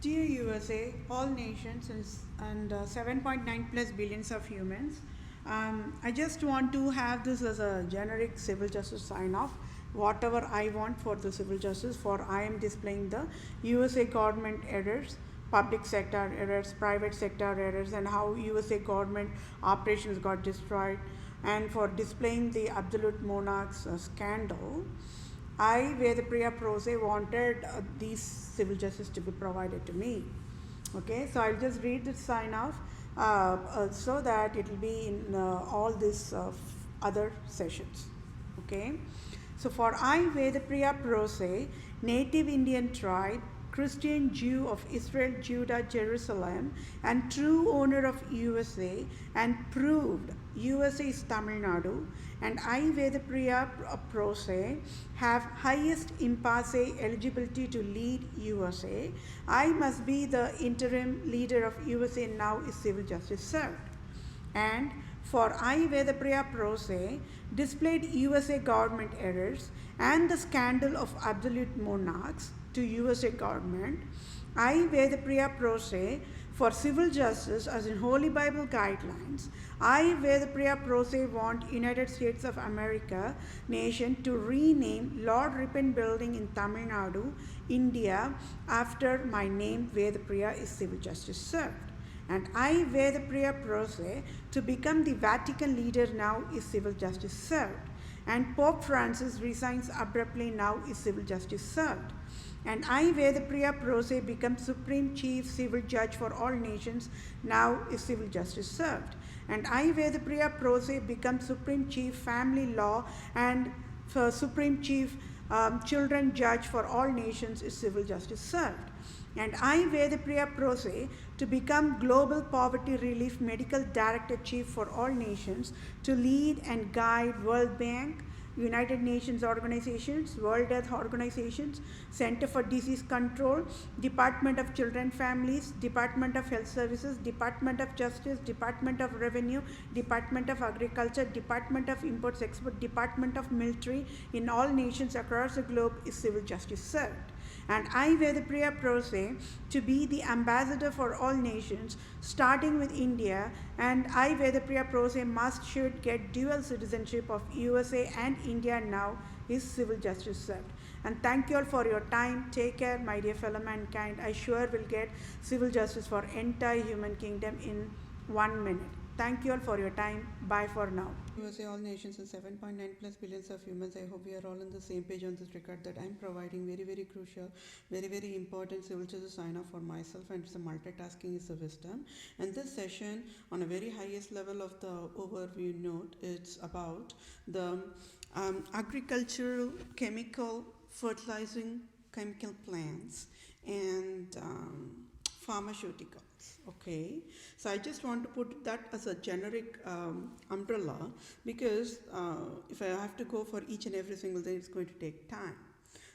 Dear USA, all nations and 7.9 plus billions of humans, I just want to have this as a generic civil justice sign off. Whatever I want for the civil justice, for I am displaying the USA government errors, public sector errors, private sector errors, and how USA government operations got destroyed, and for displaying the absolute monarchs scandal. I, Vedapriya Prose, wanted these civil justice to be provided to me. Okay, so I'll just read the sign off so that it will be in all these other sessions. Okay, so for I, Vedapriya Prose, native Indian tribe, Christian Jew of Israel, Judah, Jerusalem, and true owner of USA, and proved USA is Tamil Nadu, and I, Vedapriya Prose, have highest impasse eligibility to lead USA. I must be the interim leader of USA now is civil justice served. And for I, Vedapriya Prose, displayed USA government errors and the scandal of absolute monarchs to USA government. I, Vedapriya Prose, for civil justice as in Holy Bible guidelines. I, Vedapriya Prose, want United States of America nation to rename Lord Ripon Building in Tamil Nadu, India, after my name Vedapriya is civil justice served. And I, Vedapriya Prose, to become the Vatican leader now is civil justice served. And Pope Francis resigns abruptly now is civil justice served. And I, Vedapriya Prose, become Supreme Chief Civil Judge for all nations, now is civil justice served. And I, Vedapriya Prose, become Supreme Chief Family Law and Supreme Chief Children Judge for all nations is civil justice served. And I, Vedapriya Prose, to become Global Poverty Relief Medical Director Chief for all nations, to lead and guide World Bank, United Nations organizations, World Health Organizations, Center for Disease Control, Department of Children Families, Department of Health Services, Department of Justice, Department of Revenue, Department of Agriculture, Department of Imports Export, Department of Military in all nations across the globe is civil justice served. And I, Vedapriya Prose, to be the ambassador for all nations, starting with India, and I, Vedapriya Prose, should get dual citizenship of USA and India now is civil justice served. And thank you all for your time. Take care, my dear fellow mankind. I sure will get civil justice for entire human kingdom in 1 minute. Thank you all for your time. Bye for now. USA, all nations, and 7.9 plus billions of humans. I hope we are all on the same page on this regard that I'm providing very, very crucial, very, very important civil justice sign off for myself, and it's a multitasking is a wisdom. And this session, on a very highest level of the overview note, it's about the agricultural, chemical, fertilizing chemical plants and pharmaceuticals. Okay, so I just want to put that as a generic umbrella because if I have to go for each and every single thing, it's going to take time.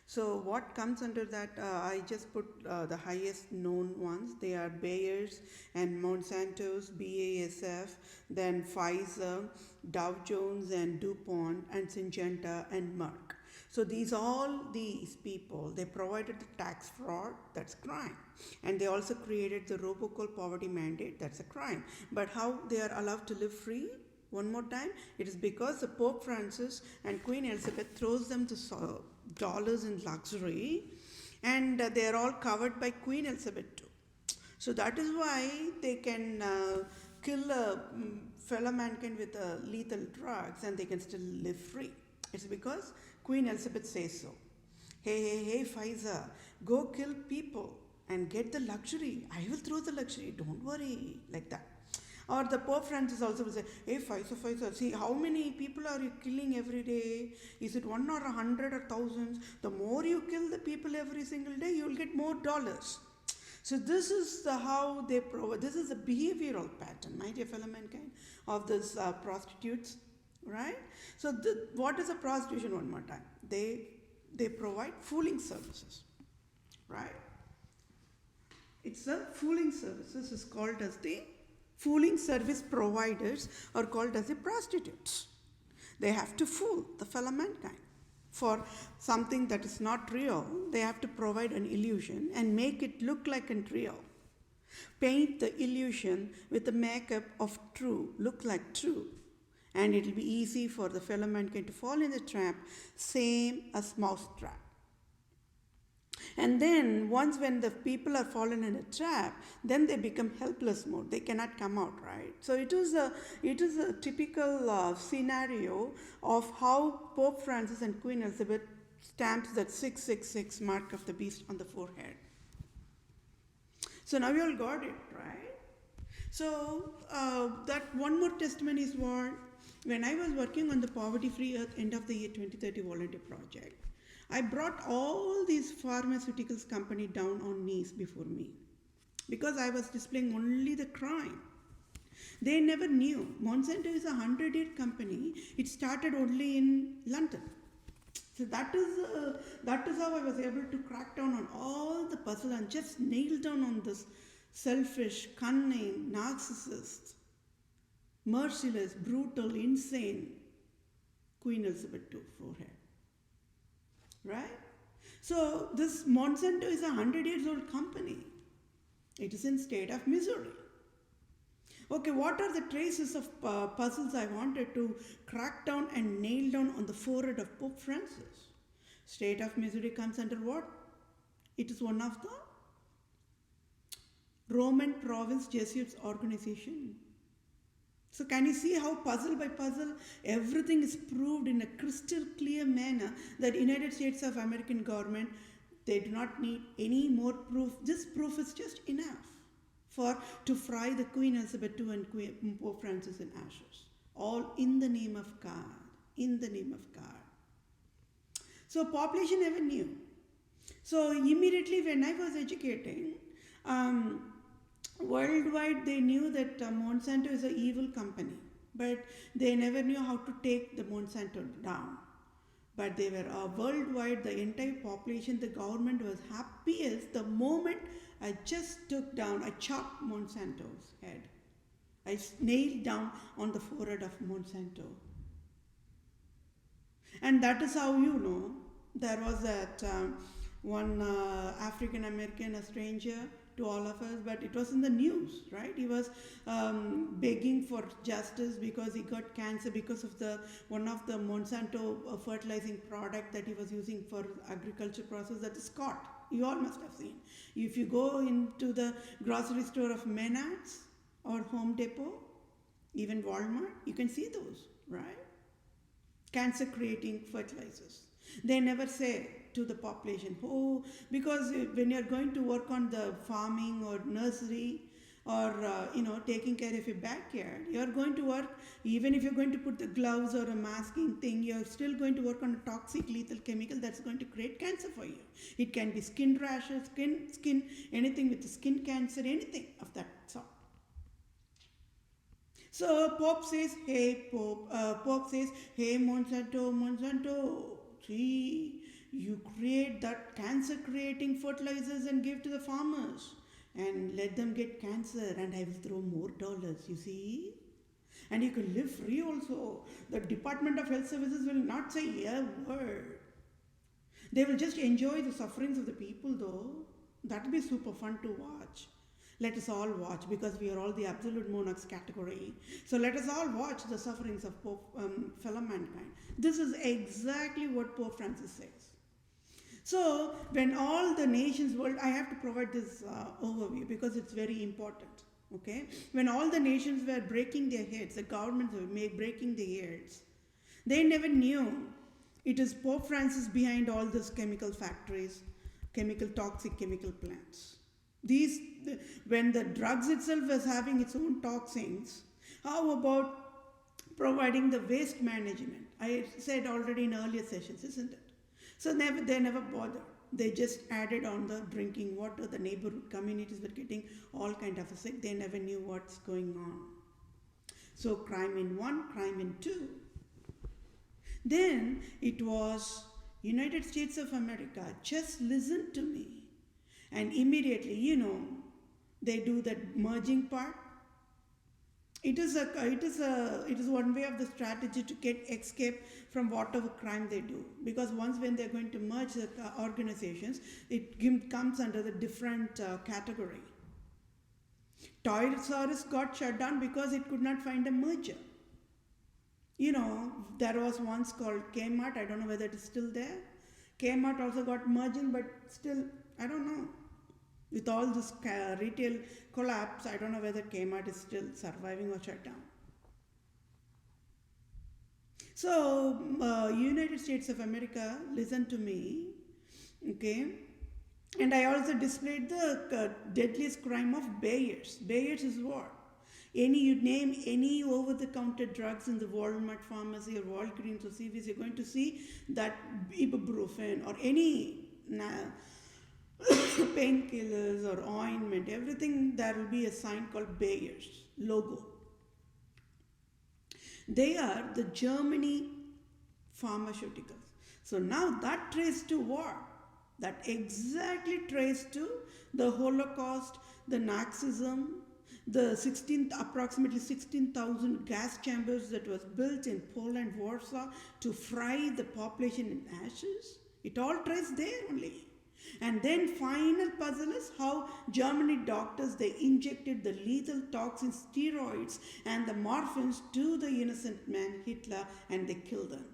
So what comes under that, I just put the highest known ones. They are Bayer's and Monsanto's, BASF, then Pfizer, Dow Jones and DuPont, and Syngenta and Merck. So these people, they provided the tax fraud, that's crime. And they also created the robocall poverty mandate, that's a crime. But how they are allowed to live free? One more time, it is because the Pope Francis and Queen Elizabeth throws them the dollars in luxury, and they are all covered by Queen Elizabeth too. So that is why they can kill a fellow mankind with lethal drugs and they can still live free. It's because Queen Elizabeth says so. Hey, Pfizer, go kill people and get the luxury. I will throw the luxury, don't worry, like that. Or the Pope Francis also will say, hey, Pfizer, see how many people are you killing every day? Is it 1 or 100 or thousands? The more you kill the people every single day, you will get more dollars. So this is how they provide. This is a behavioral pattern, my dear fellow mankind, of these prostitutes, right? So what is a prostitution? One more time, they provide fooling services, right? It's a fooling service. This is called as the fooling service providers, are called as the prostitutes. They have to fool the fellow mankind. for something that is not real. They have to provide an illusion and make it look like a real. Paint the illusion with the makeup of true, look like true. And it will be easy for the fellow mankind to fall in the trap, same as mouse trap. And then once when the people are fallen in a trap, then they become helpless mode. They cannot come out, right? So it is a typical scenario of how Pope Francis and Queen Elizabeth stamps that 666 mark of the beast on the forehead. So now you all got it, right? So that one more testimony is what, when I was working on the Poverty Free Earth End of the Year 2030 volunteer project, I brought all these pharmaceuticals company down on knees before me because I was displaying only the crime. They never knew. Monsanto is a 100-year company. It started only in London. So that is how I was able to crack down on all the puzzle and just nail down on this selfish, cunning, narcissist, merciless, brutal, insane Queen Elizabeth II forehead. Right? So this Monsanto is a 100 years old company. It is in state of Missouri. Okay, what are the traces of puzzles I wanted to crack down and nail down on the forehead of Pope Francis? State of Missouri comes under what? It is one of the Roman province Jesuits organization. So can you see how puzzle by puzzle everything is proved in a crystal clear manner that United States of American government, they do not need any more proof. This proof is just enough to fry the Queen Elizabeth II and Pope Francis in ashes. All in the name of God. In the name of God. So population never knew. So immediately when I was educating, worldwide they knew that Monsanto is an evil company, but they never knew how to take the Monsanto down. But they were worldwide, the entire population, the government was happiest the moment I just took down, I chopped Monsanto's head. I nailed down on the forehead of Monsanto. And that is how you know there was that one African American, a stranger to all of us, but it was in the news, right? He was begging for justice because he got cancer because of one of the Monsanto fertilizing product that he was using for agriculture process, that is caught. You all must have seen. If you go into the grocery store of Menards or Home Depot, even Walmart, you can see those, right? Cancer creating fertilizers. They never say to the population, oh, because when you're going to work on the farming or nursery or taking care of your backyard, you're going to work, even if you're going to put the gloves or a masking thing, you're still going to work on a toxic lethal chemical that's going to create cancer for you. It can be skin rashes, skin anything with skin cancer, anything of that sort. So Pope says, hey Monsanto, see, you create that cancer creating fertilizers and give to the farmers and let them get cancer and I will throw more dollars, you see. And you can live free also. The Department of Health Services will not say a word. They will just enjoy the sufferings of the people though. That will be super fun to watch. Let us all watch because we are all the absolute monarchs category. So let us all watch the sufferings of fellow mankind. This is exactly what Pope Francis says. So when all the nations world, I have to provide this overview because it's very important. Okay, when all the nations were breaking their heads, the governments were breaking their heads, they never knew it is Pope Francis behind all these chemical factories, toxic chemical plants. When the drugs itself was having its own toxins, how about providing the waste management? I said already in earlier sessions, isn't it? So they never bothered. They just added on the drinking water. The neighborhood communities were getting all kind of sick. They never knew what's going on. So crime in one, crime in two. Then it was United States of America. Just listen to me. And immediately, they do that merging part. it is one way of the strategy to get escape from whatever crime they do, because once when they're going to merge the organizations, comes under the different category. Toys R Us got shut down because it could not find a merger. There was once called Kmart. I don't know whether it is still there. Kmart also got merging, but still, I don't know. With all this retail collapse, I don't know whether Kmart is still surviving or shut down. So, United States of America, listen to me, okay? And I also displayed the deadliest crime of Bayers. Bayers is what? You name any over-the-counter drugs in the Walmart pharmacy or Walgreens or CVS, you're going to see that ibuprofen or any painkillers or ointment, everything, there will be a sign called Bayer's logo. They are the Germany pharmaceuticals. So now that traced to what? That exactly traced to the Holocaust, the Nazism, the approximately 16,000 gas chambers that was built in Poland, Warsaw, to fry the population in ashes. It all traced there only. And then final puzzle is how Germany doctors, they injected the lethal toxin steroids and the morphines to the innocent man Hitler, and they killed them.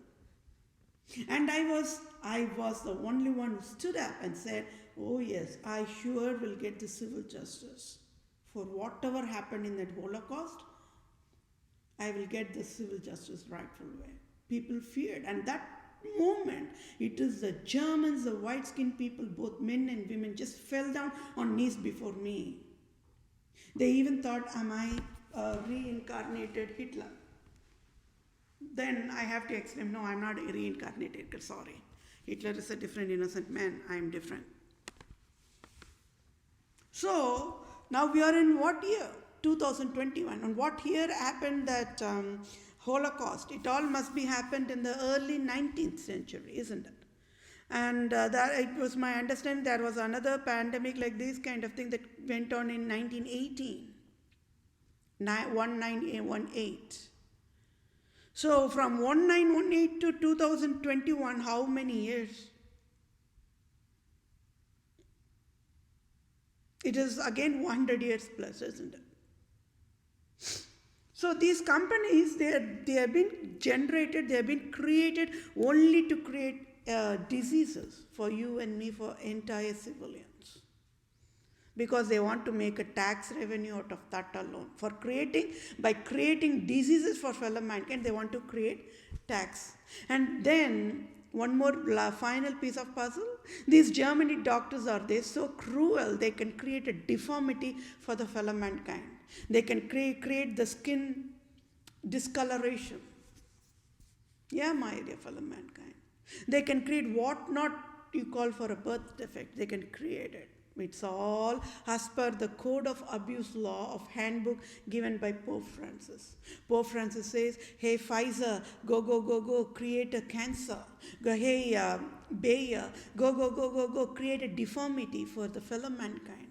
And I was the only one who stood up and said, oh yes, I sure will get the civil justice. For whatever happened in that Holocaust, I will get the civil justice rightful way. People feared, and that moment, it is the Germans, the white-skinned people, both men and women, just fell down on knees before me. They even thought, am I a reincarnated Hitler? Then I have to explain, no, I'm not a reincarnated, sorry. Hitler is a different innocent man, I am different. So, now we are in what year? 2021. And what year happened that Holocaust? It all must be happened in the early 19th century, isn't it? And that it was my understanding there was another pandemic like this kind of thing that went on in 1918, 1918. So from 1918 to 2021, how many years? It is again 100 years plus, isn't it? So these companies, they have been generated, they have been created only to create diseases for you and me, for entire civilians. Because they want to make a tax revenue out of that alone. By creating diseases for fellow mankind, they want to create tax. And then one more final piece of puzzle. These Germany doctors they're so cruel, they can create a deformity for the fellow mankind. They can create the skin discoloration. Yeah, my dear fellow mankind. They can create what not you call for a birth defect. They can create it. It's all as per the Code of Abuse Law of Handbook given by Pope Francis. Pope Francis says, hey, Pfizer, go, create a cancer. Hey, Bayer, go, create a deformity for the fellow mankind.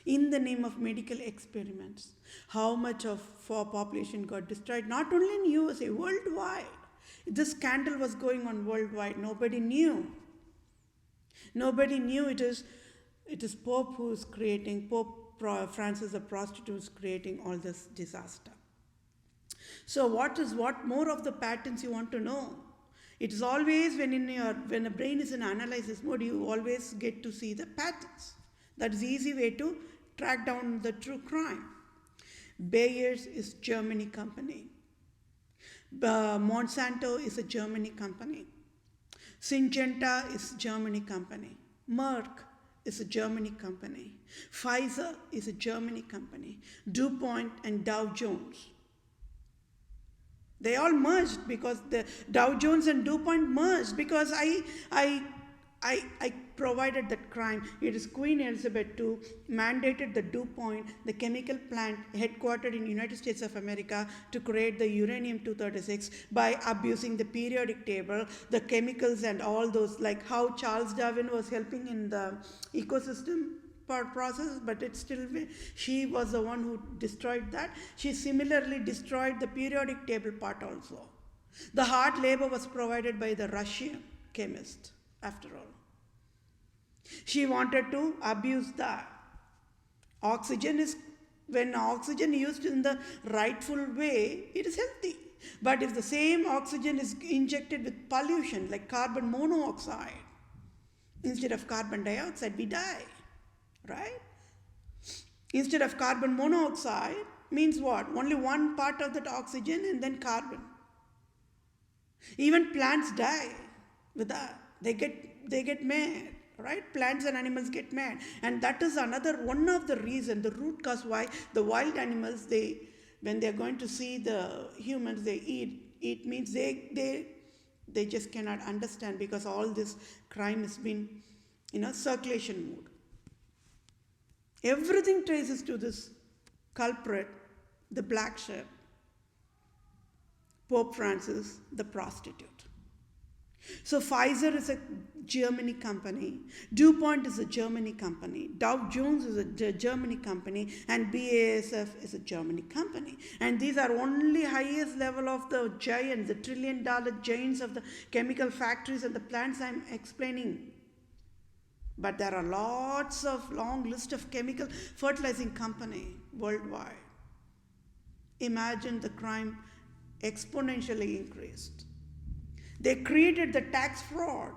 In the name of medical experiments, how much of our population got destroyed? Not only in USA, worldwide. This scandal was going on worldwide. Nobody knew. It is Pope who is creating, Pope Francis the prostitute is creating all this disaster. So what more of the patterns you want to know? It is always when the brain is in analysis mode, you always get to see the patterns. That is the easy way to track down the true crime. Bayer's is Germany company. Monsanto is a Germany company. Syngenta is Germany company. Merck is a Germany company. Pfizer is a Germany company. DuPont and Dow Jones. They all merged because the Dow Jones and DuPont merged because I provided that crime. It is Queen Elizabeth II mandated the DuPont, the chemical plant headquartered in United States of America, to create the uranium-236 by abusing the periodic table, the chemicals and all those, like how Charles Darwin was helping in the ecosystem process, but it's still, she was the one who destroyed that. She similarly destroyed the periodic table part also. The hard labor was provided by the Russian chemist, after all. She wanted to abuse that. Oxygen is, when oxygen used in the rightful way, it is healthy. But if the same oxygen is injected with pollution like carbon monoxide, instead of carbon dioxide, we die, right? Instead of carbon monoxide means what? Only one part of that oxygen and then carbon. Even plants die with that. They get mad, right? Plants and animals get mad. And that is another one of the reasons, the root cause why the wild animals, when they're going to see the humans, they eat means they just cannot understand, because all this crime has been in a circulation mode. Everything traces to this culprit, the black sheep, Pope Francis, the prostitute. So Pfizer is a Germany company, DuPont is a Germany company, Dow Jones is a Germany company, and BASF is a Germany company. And these are only highest level of the giants, the trillion-dollar giants of the chemical factories and the plants I'm explaining. But there are lots of long list of chemical fertilizing company worldwide. Imagine the crime exponentially increased. They created the tax fraud.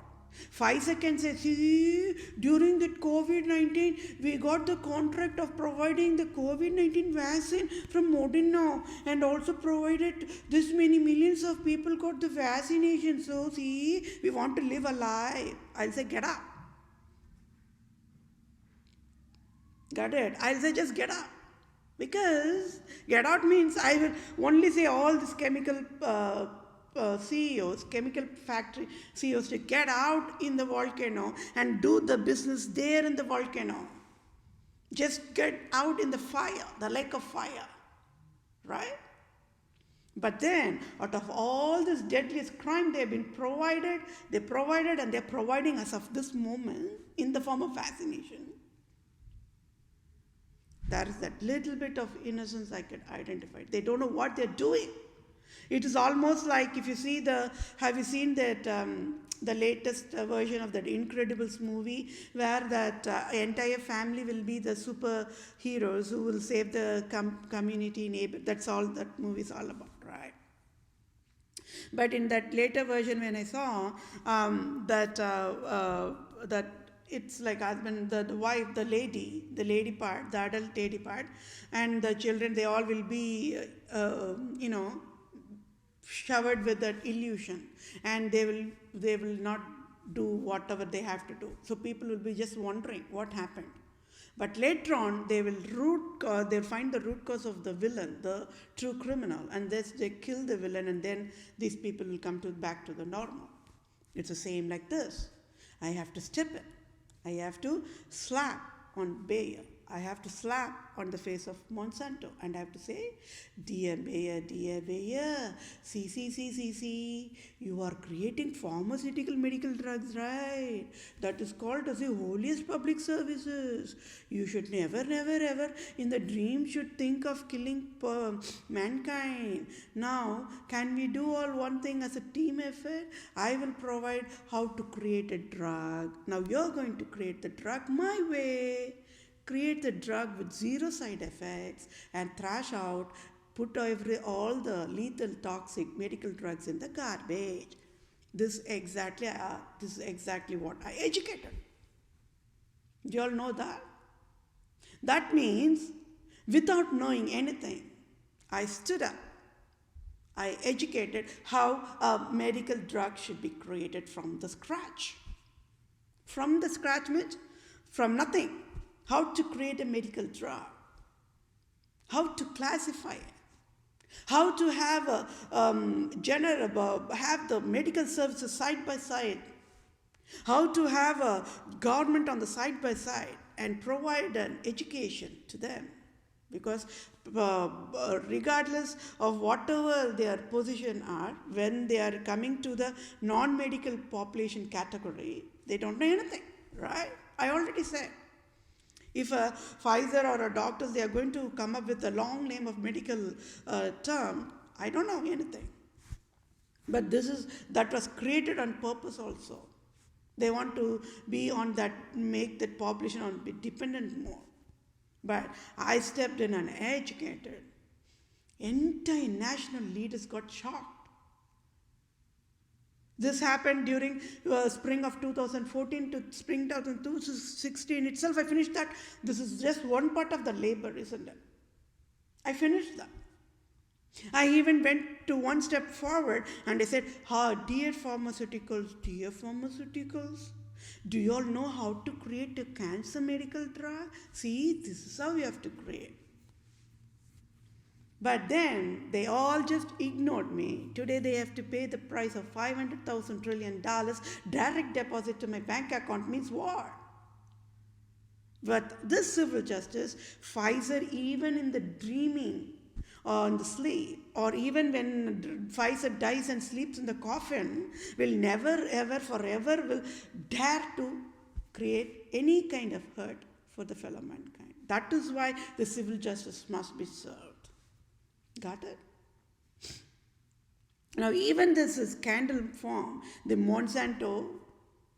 Pfizer can say, see, during the COVID-19, we got the contract of providing the COVID-19 vaccine from Moderna, and also provided this many millions of people got the vaccination. So, see, we want to live a lie. I'll say, get up. Got it? I'll say, just get up. Because get out means I will only say all these chemical CEOs, chemical factory CEOs, to get out in the volcano and do the business there in the volcano. Just get out in the fire, the lake of fire, right? But then, out of all this deadliest crime they provided and they're providing as of this moment in the form of vaccination. There is that little bit of innocence I could identify. They don't know what they're doing. It is almost like, if you see have you seen that the latest version of that Incredibles movie, where that entire family will be the superheroes who will save the community neighbor. That's all that movie is all about, right? But in that later version, when I saw that it's like husband, the wife, the lady part, the adult lady part, and the children, they all will be, showered with that illusion, and they will not do whatever they have to do. So people will be just wondering what happened. But later on, they'll find the root cause of the villain, the true criminal, and they kill the villain, and then these people will come back to the normal. It's the same like this. I have to step it. I have to slap on Bayer. I have to slap on the face of Monsanto, and I have to say, dear Bayer, see, you are creating pharmaceutical medical drugs, right? That is called as the holiest public services. You should never ever in the dream should think of killing mankind. Now, can we do all one thing as a team effort? I will provide how to create a drug. Now you're going to create the drug my way. Create the drug with zero side effects and thrash out, put all the lethal toxic medical drugs in the garbage. This is exactly what I educated. Do you all know that? That means without knowing anything, I stood up. I educated how a medical drug should be created from the scratch. From the scratch means from nothing. How to create a medical drug, how to classify it, how to have have the medical services side by side, how to have a government on the side by side and provide an education to them. Because regardless of whatever their position are, when they are coming to the non-medical population category, they don't know anything, right? I already said. If a Pfizer or a doctors, they are going to come up with a long name of medical term, I don't know anything. But that was created on purpose also. They want to be on that, make that population on be dependent more. But I stepped in and educated. Entire national leaders got shocked. This happened during spring of 2014 to spring 2016 itself. I finished that. This is just one part of the labor, isn't it? I finished that. I even went to one step forward and I said, dear pharmaceuticals, do you all know how to create a cancer medical drug? See, this is how you have to create. But then they all just ignored me. Today they have to pay the price of $500,000 trillion direct deposit to my bank account. Means what? But this civil justice, Pfizer, even in the dreaming on the sleep, or even when Pfizer dies and sleeps in the coffin, will never, ever, forever will dare to create any kind of hurt for the fellow mankind. That is why the civil justice must be served. Got it? Now, even this scandal form, the Monsanto,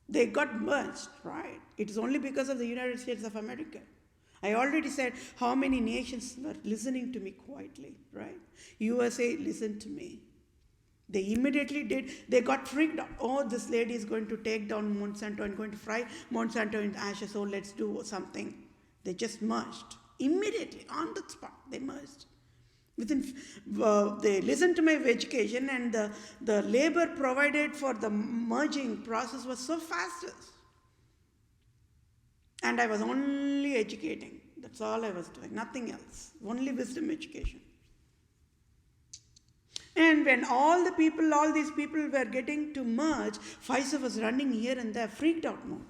they got merged, right? It is only because of the United States of America. I already said how many nations were listening to me quietly, right? USA listened to me. They immediately did. They got freaked out. Oh, this lady is going to take down Monsanto and going to fry Monsanto in ashes. So let's do something. They just merged. Immediately, on the spot, they merged. They listened to my education, and the labor provided for the merging process was so fast. And I was only educating. That's all I was doing, nothing else. Only wisdom education. And when all these people were getting to merge, Pfizer was running here and there, freaked out mode.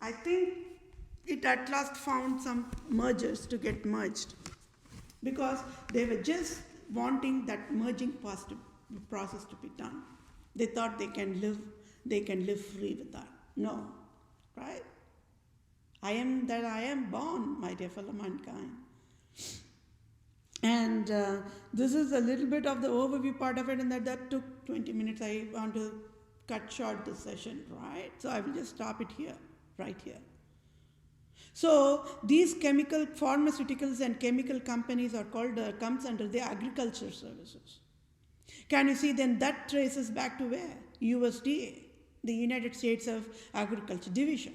I think it at last found some mergers to get merged, because they were just wanting that merging process to be done. They thought they can live free with that. No, right? I am born, my dear fellow mankind. And this is a little bit of the overview part of it, and that took 20 minutes. I want to cut short this session, right? So I will just stop it here, right here. So these pharmaceuticals and chemical companies are called, comes under the agriculture services. Can you see then that traces back to where? USDA, the United States of Agriculture Division.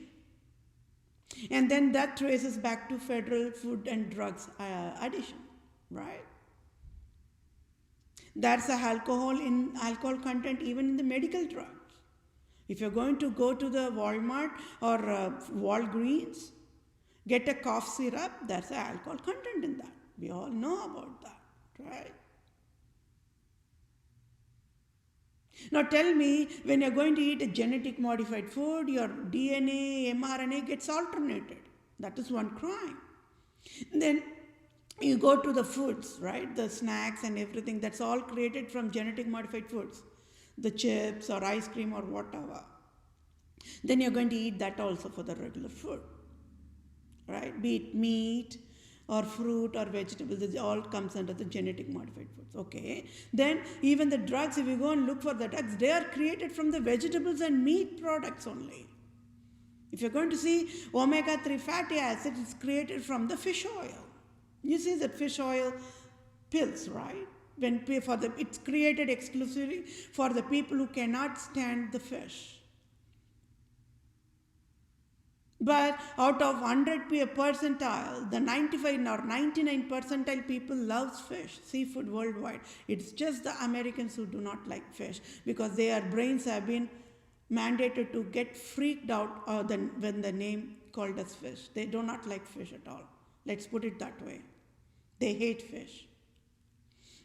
And then that traces back to Federal Food and Drugs Addition, right? That's the alcohol content even in the medical drugs. If you're going to go to the Walmart or Walgreens, get a cough syrup, that's the alcohol content in that. We all know about that, right? Now tell me, when you're going to eat a genetic modified food, your DNA, mRNA gets alternated. That is one crime. Then you go to the foods, right? The snacks and everything, that's all created from genetic modified foods. The chips or ice cream or whatever. Then you're going to eat that also for the regular food, right? Be it meat or fruit or vegetables, it all comes under the genetic modified foods. Okay. Then even the drugs, if you go and look for the drugs, they are created from the vegetables and meat products only. If you're going to see omega-3 fatty acids, it's created from the fish oil. You see that fish oil pills, right? It's created exclusively for the people who cannot stand the fish. But out of 100 percentile, the 95 or 99 percentile people loves fish, seafood worldwide. It's just the Americans who do not like fish, because their brains have been mandated to get freaked out when the name called as fish. They do not like fish at all. Let's put it that way. They hate fish.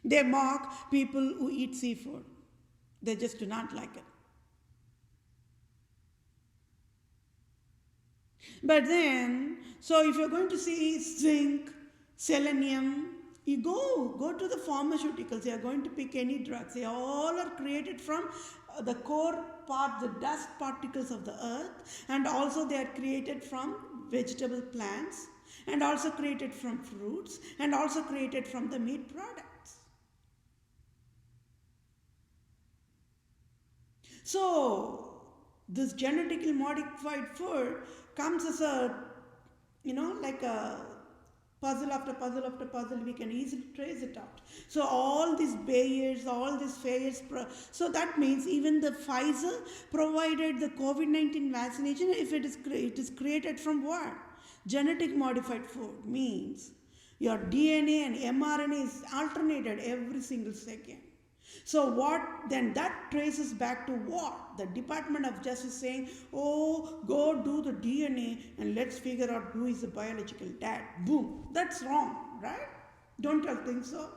They mock people who eat seafood. They just do not like it. But then, so if you're going to see zinc, selenium, you go to the pharmaceuticals. They are going to pick any drugs. They all are created from the core part, the dust particles of the earth, and also they are created from vegetable plants, and also created from fruits, and also created from the meat products. So this genetically modified food comes as a, like a puzzle after puzzle after puzzle, we can easily trace it out. So all these Bayers, all these Fayers, so that means even the Pfizer provided the COVID-19 vaccination, if it is created from what? Genetic modified food means your DNA and mRNA is alternated every single second. So what then that traces back to what? The Department of Justice saying, oh, go do the DNA and let's figure out who is the biological dad. Boom. That's wrong, right? Don't you think so?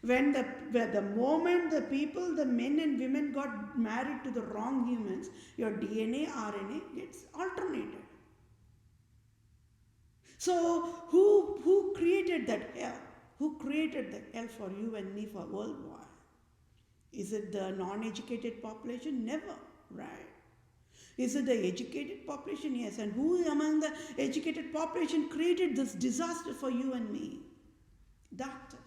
When the moment the people, the men and women got married to the wrong humans, your DNA, RNA gets alternated. So who created that hell? Who created that hell for you and me for worldwide? Is it the non-educated population? Never, right? Is it the educated population? Yes. And who among the educated population created this disaster for you and me? Doctors.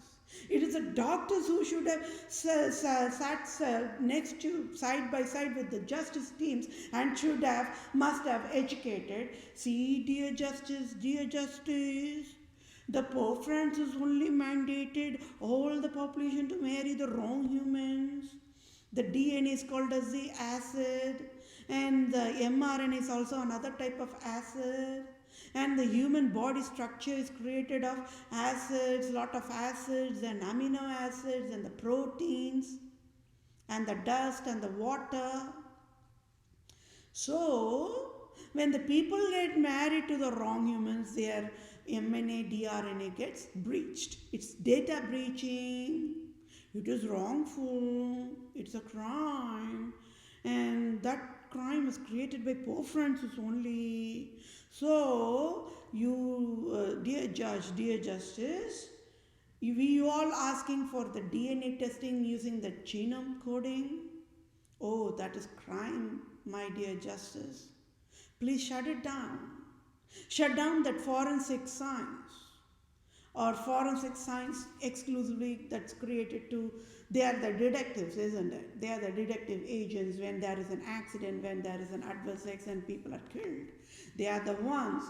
It is the doctors who should have sat next to, side by side with the justice teams, and must have educated. See, dear justice, the Pope Francis only mandated all the population to marry the wrong humans. The DNA is called as the acid, and the mRNA is also another type of acid. And the human body structure is created of acids, lot of acids and amino acids and the proteins and the dust and the water. So when the people get married to the wrong humans, their mRNA, DNA gets breached. It's data breaching. It is wrongful. It's a crime. And that crime is created by Pope Francis only. So, you, dear judge, dear justice, you all asking for the DNA testing using the genome coding? Oh, that is crime, my dear justice. Please shut it down. Shut down that forensic science, or forensic science exclusively that's created to, they are the detectives, isn't it? They are the detective agents when there is an accident, when there is an adverse sex and people are killed. They are the ones,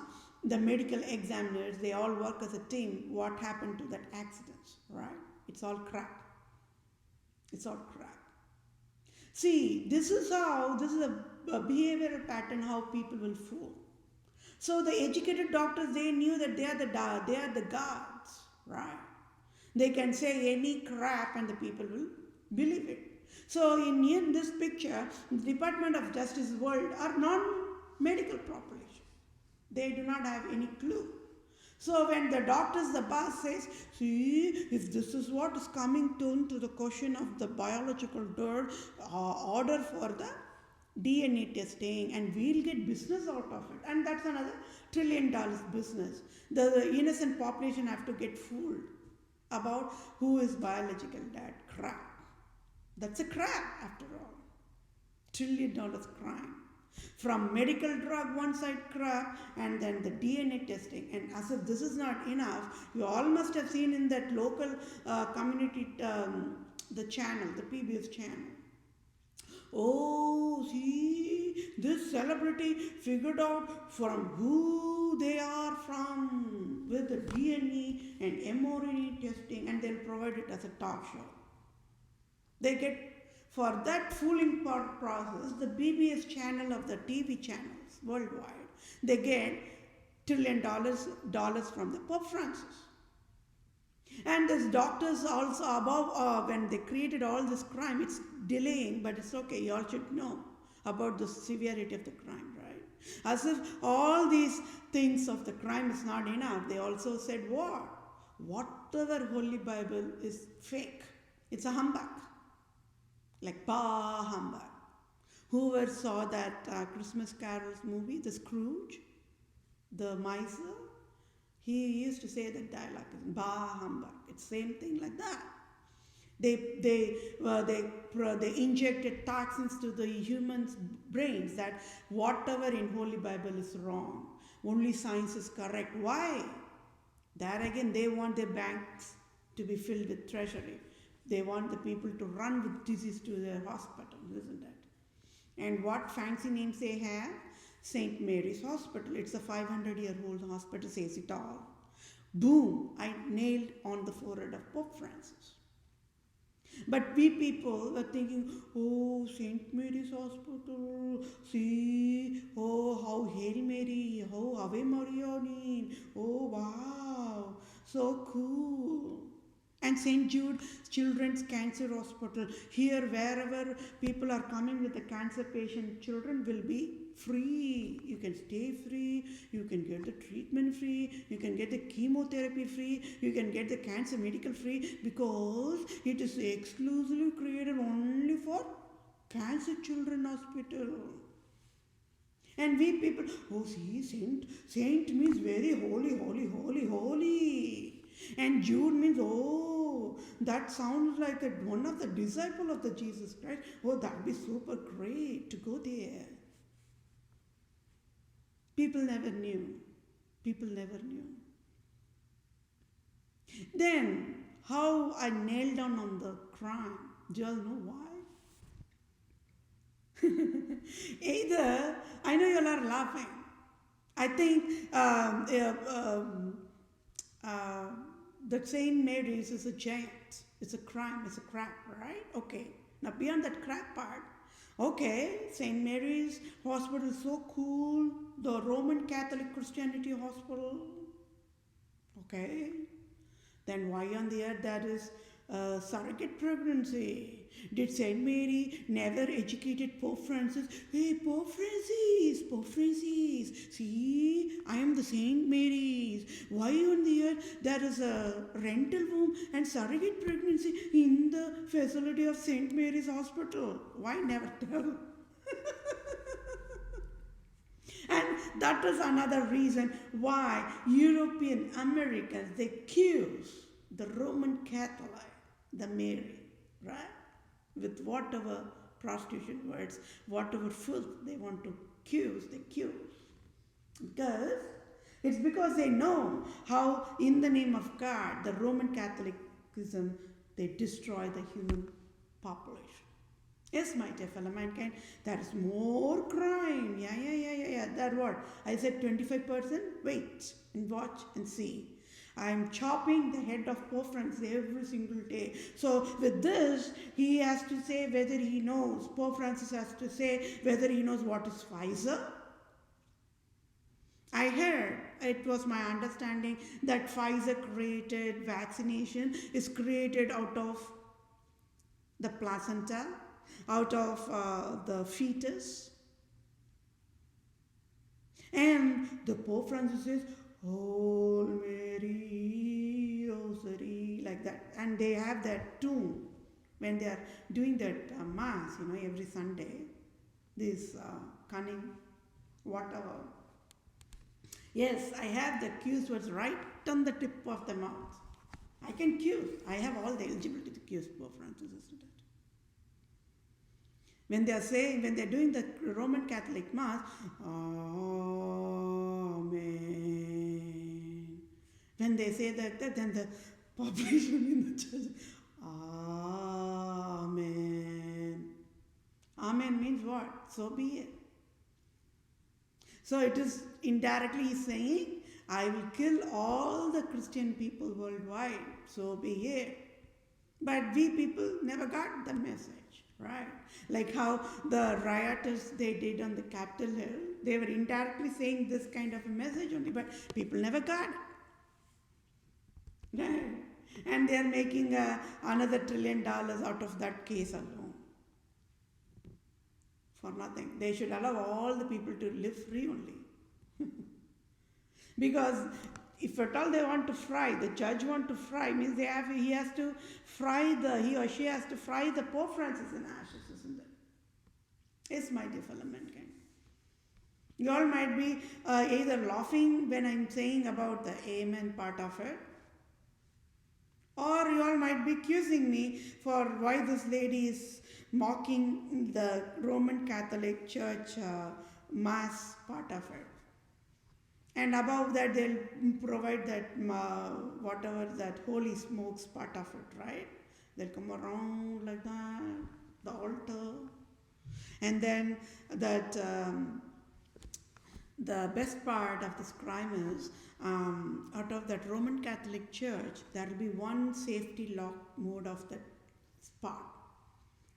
the medical examiners, they all work as a team. What happened to that accident, right? It's all crap. It's all crap. See, this is a behavioral pattern how people will fool. So the educated doctors, they knew that they are the gods, right? They can say any crap and the people will believe it. So in this picture, the Department of Justice world are non-medical population. They do not have any clue. So when the doctors, the boss says, see, if this is what is coming to the question of the biological order for the DNA testing, and we'll get business out of it. And that's another $1 trillion business. The innocent population have to get fooled about who is biological dad. Crap. That's a crap after all. $1 trillion crime. From medical drug one side crap, and then the DNA testing. And as if this is not enough, you all must have seen in that local community, the channel, the PBS channel. Oh, see, this celebrity figured out from who they are from with the DNA and mRNA testing, and they'll provide it as a talk show. They get, for that fooling process, the BBS channel of the TV channels worldwide, they get $1 trillion from the Pope Francis. And these doctors also above, when they created all this crime, it's delaying, but it's okay, you all should know about the severity of the crime, right? As if all these things of the crime is not enough, they also said what? Whatever Holy Bible is fake. It's a humbug. Like bah humbug. Whoever saw that Christmas Carols movie, the Scrooge, the miser, he used to say that dialogue, bah humbug. It's same thing like that. They injected toxins to the humans' brains that whatever in Holy Bible is wrong, only science is correct. Why? There again, they want their banks to be filled with treasury. They want the people to run with disease to their hospitals, isn't it? And what fancy names they have? St. Mary's Hospital. It's a 500-year-old hospital, says it all. Boom! I nailed on the forehead of Pope Francis. But we people were thinking, oh, St. Mary's Hospital, see, oh, how Hail Mary, how Ave Maria, oh, wow, so cool. And St. Jude Children's Cancer Hospital, here wherever people are coming with the cancer patient, children will be free. You can stay free, you can get the treatment free, you can get the chemotherapy free, you can get the cancer medical free, because it is exclusively created only for cancer children hospital. And we people, oh, see, saint means very holy, holy, holy, holy. And Jude means, oh, that sounds like one of the disciples of the Jesus Christ. Oh, that would be super great to go there. People never knew. People never knew. Then, how I nailed down on the crime. Do you all know why? Either, I know you all are laughing. I think that St. Mary's is a giant. It's a crime, it's a crap, right? Okay. Now, beyond that crap part, okay, St. Mary's Hospital is so cool. The Roman Catholic Christianity Hospital. Okay. Then why on the earth that is surrogate pregnancy? Did St. Mary never educated Pope Francis? Hey, Pope Francis, see, I am the St. Mary's. Why on the earth there is a rental home and surrogate pregnancy in the facility of St. Mary's Hospital? Why never tell? And that is another reason why European Americans, they accuse the Roman Catholic, the Mary, right? With whatever prostitution words, whatever filth they want to accuse, they accuse. It's because they know how in the name of God, the Roman Catholicism, they destroy the human population. Yes, my dear fellow mankind, there is more crime. Yeah. That what? I said 25%? Wait and watch and see. I am chopping the head of Pope Francis every single day. So with this, he has to say whether he knows, Pope Francis has to say whether he knows what is Pfizer. I heard, it was my understanding, that Pfizer created vaccination is created out of the placenta, out of the fetus. And the Pope Francis says, Hail Mary, Rosary, like that. And they have that tune when they are doing that mass, every Sunday. This cunning, whatever. Yes, I have the Q's words right on the tip of the mouth. I can Q's. I have all the eligibility to Q's, Pope Francis, isn't it? When they are saying, when they are doing the Roman Catholic Mass, Amen. When they say that, then the population in the church, Amen. Amen means what? So be it. So it is indirectly saying, I will kill all the Christian people worldwide. So be it. But we people never got the message. Right? Like how the rioters they did on the Capitol Hill, they were indirectly saying this kind of a message only, but people never got it. Right? And they are making another $1 trillion out of that case alone. For nothing. They should allow all the people to live free only. Because if at all they want to fry, the judge want to fry, means he or she has to fry the Pope Francis in ashes, isn't it? Yes, my dear fellow mankind. You all might be either laughing when I'm saying about the amen part of it, Or you all might be accusing me for why this lady is mocking the Roman Catholic Church mass part of it. And above that, they'll provide that whatever that holy smokes part of it, right? They'll come around like that, the altar, and then that. The best part of this crime is out of that Roman Catholic Church, there will be one safety lock mode of that spot.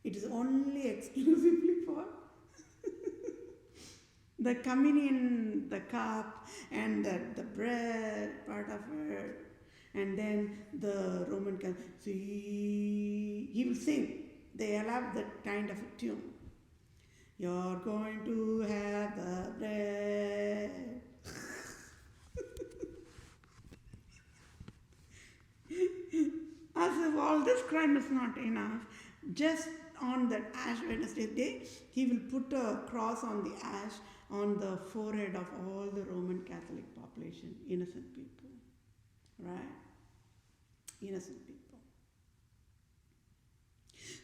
It is only exclusively for the communion, the cup, and the bread part of it, and then the Roman Catholic. See, he will sing. They allow that kind of a tune. You're going to have the bread. As if all this crime is not enough, just on that Ash Wednesday day, he will put a cross on the ash on the forehead of all the Roman Catholic population, innocent people. Right? Innocent people.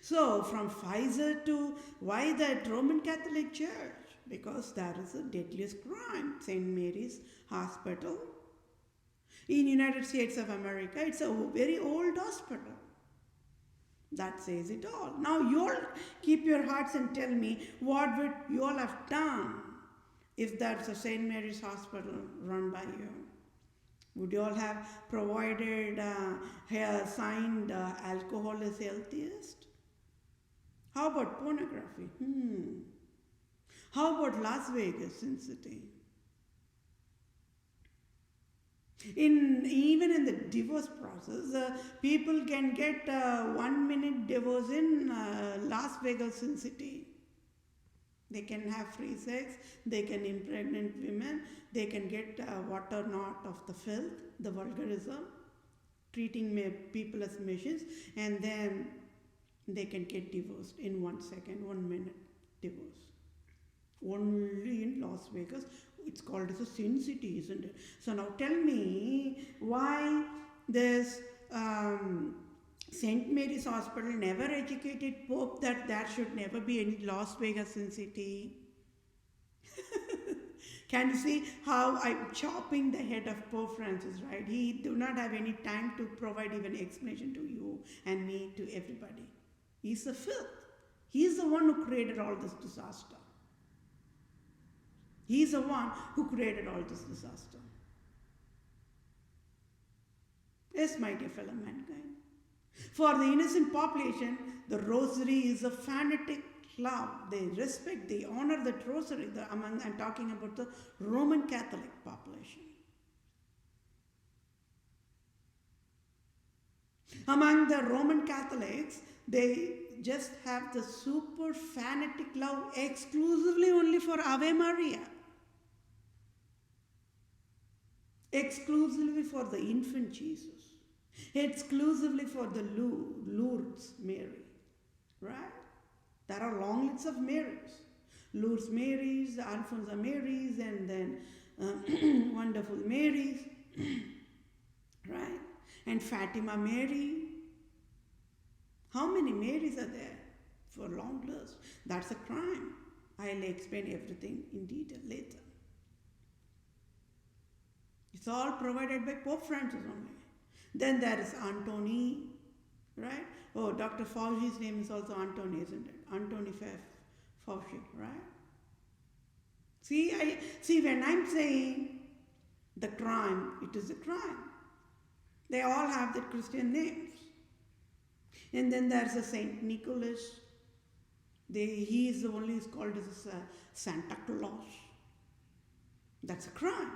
So, from Pfizer to why that Roman Catholic Church? Because that is the deadliest crime. St. Mary's Hospital. In United States of America, it's a very old hospital. That says it all. Now, you all keep your hearts and tell me what would you all have done if that's a St. Mary's Hospital run by you? Would you all have provided, signed alcohol as healthiest? How about pornography? How about Las Vegas, Sin City? Even in the divorce process, people can get 1 minute divorce in Las Vegas, Sin City. They can have free sex, they can impregnate women, they can get what or not of the filth, the vulgarism, treating people as machines, and then they can get divorced in 1 second, 1 minute divorce. Only in Las Vegas. It's called as a sin city, isn't it? So now tell me why this St. Mary's Hospital never educated Pope that there should never be any Las Vegas sin city. Can you see how I'm chopping the head of Pope Francis, right? He do not have any time to provide even explanation to you and me, to everybody. He's a filth. He's the one who created all this disaster. He's the one who created all this disaster. Yes, my dear fellow mankind. For the innocent population, the rosary is a fanatic love. They respect, they honor the rosary. I'm talking about the Roman Catholic population. Among the Roman Catholics, they just have the super fanatic love exclusively only for Ave Maria. Exclusively for the infant Jesus. Exclusively for the Lourdes Mary. Right? There are long lists of Marys. Lourdes Marys, Alfonso Marys, and then wonderful Marys. Right? And Fatima Mary. How many Marys are there? For a long list. That's a crime. I'll explain everything in detail later. It's all provided by Pope Francis only. Then there is Antony, right? Oh, Dr. Fauci's name is also Antony, isn't it? Antony Fauci, right? See, when I'm saying the crime, it is a crime. They all have the Christian names. And then there's a Saint Nicholas. He is the one who is called as Santa Claus. That's a crime.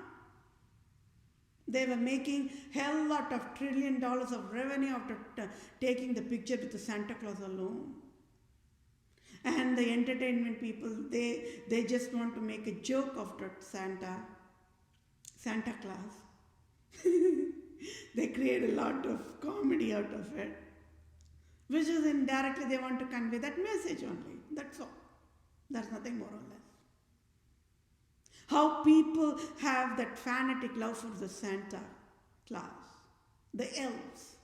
They were making hell lot of $1 trillion of revenue after taking the picture with the Santa Claus alone. And the entertainment people, they just want to make a joke of that Santa Claus. They create a lot of comedy out of it, which is indirectly they want to convey that message only. That's all. There's nothing more or less. How people have that fanatic love for the Santa Claus, the elves.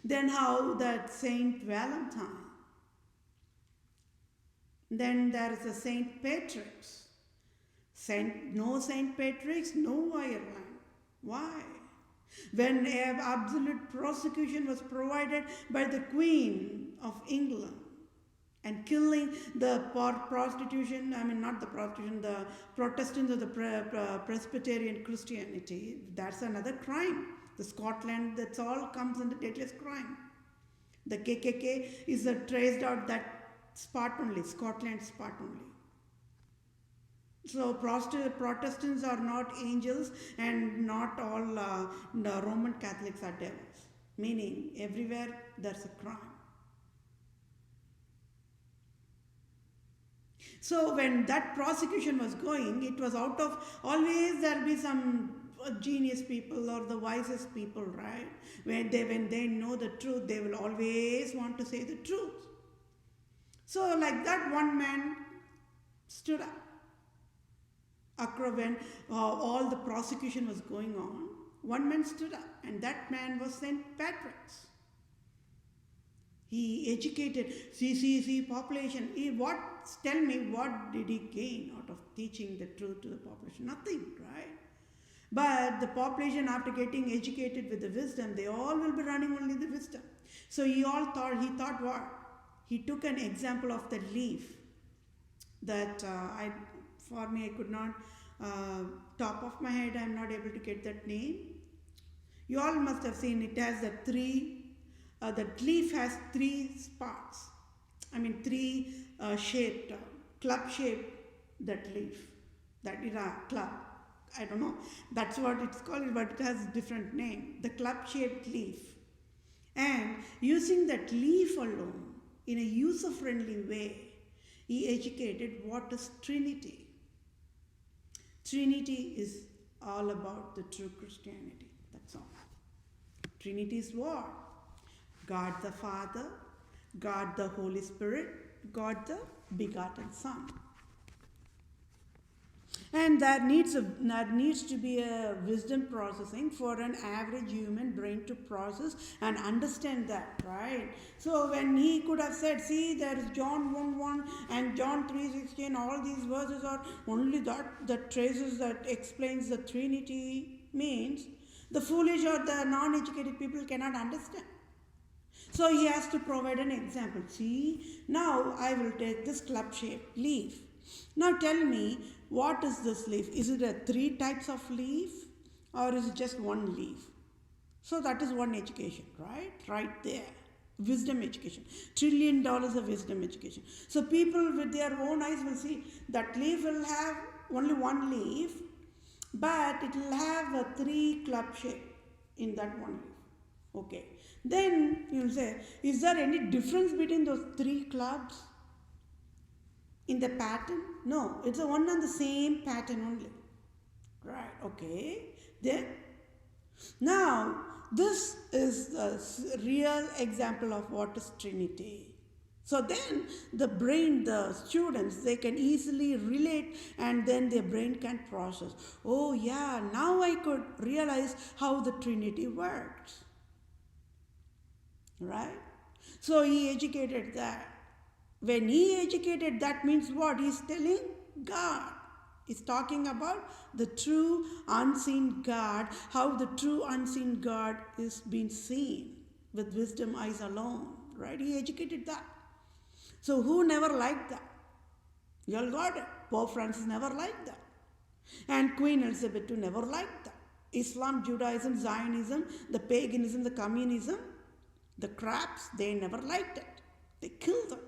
Then how that Saint Valentine. Then there is a Saint Patrick's. No Saint Patrick's, no Ireland. Why? When absolute prosecution was provided by the Queen of England and killing the prostitution, I mean not the prostitution, the Protestants of the Presbyterian Christianity, that's another crime. The Scotland, that's all comes under deadliest crime. The KKK is traced out that spot only, Scotland spot only. So Protestants are not angels, and not all the Roman Catholics are devils. Meaning everywhere there's a crime. So when that prosecution was going, it was out of, always there'll be some genius people or the wisest people, right? When they know the truth, they will always want to say the truth. So like that, one man stood up. When all the prosecution was going on, one man stood up, and that man was St. Patrick's. He educated CCC population. Tell me, what did he gain out of teaching the truth to the population? Nothing, right? But the population, after getting educated with the wisdom, they all will be running only the wisdom. So he thought what? He took an example of the leaf that I could not, top of my head, I am not able to get that name. You all must have seen it has the leaf has three spots. I mean three shaped, club shaped, that leaf. That is a club. I don't know. That's what it's called, but it has a different name. The club shaped leaf. And using that leaf alone in a user-friendly way, he educated what is Trinity. Trinity is all about the true Christianity. That's all. Trinity is what? God the Father, God the Holy Spirit, God the begotten Son. And that needs to be a wisdom processing for an average human brain to process and understand that, right? So when he could have said, see, there is John 1:1 and John 3:16, all these verses are only that traces, that explains the Trinity, means the foolish or the non-educated people cannot understand. So he has to provide an example. See, now I will take this club-shaped leaf. Now tell me, what is this leaf? Is it 3 types of leaf, or is it just one leaf? So that is one education, right? Right there. Wisdom education. $1 trillion of wisdom education. So people with their own eyes will see that leaf will have only one leaf, but it will have a 3 club shape in that one leaf. Okay. Then you will say, is there any difference between those 3 clubs in the pattern? No, it's the one and the same pattern only. Right, okay. Then, now, this is a real example of what is Trinity. So then the brain, the students, they can easily relate, and then their brain can process. Oh yeah, now I could realize how the Trinity works. Right? So he educated that. When he educated, that means what? He's telling God. He's talking about the true unseen God, how the true unseen God is being seen with wisdom eyes alone. Right? He educated that. So who never liked that? You all got it. Pope Francis never liked that. And Queen Elizabeth II never liked that. Islam, Judaism, Zionism, the paganism, the communism, the craps, they never liked it. They killed them.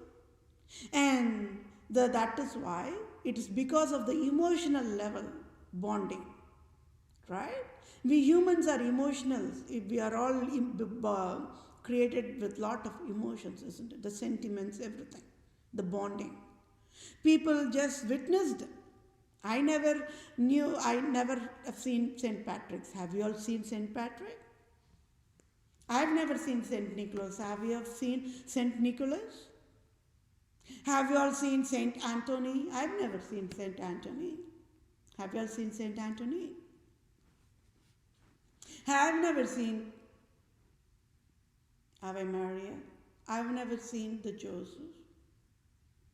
And that is why it is because of the emotional level bonding, right? We humans are emotional. We are all created with lot of emotions, isn't it? The sentiments, everything, the bonding. People just witnessed. I never have seen St. Patrick's. Have you all seen St. Patrick? I've never seen St. Nicholas. Have you all seen St. Nicholas? Have you all seen St. Anthony? I've never seen St. Anthony. Have you all seen St. Anthony? Ave Maria. I've never seen the Joseph.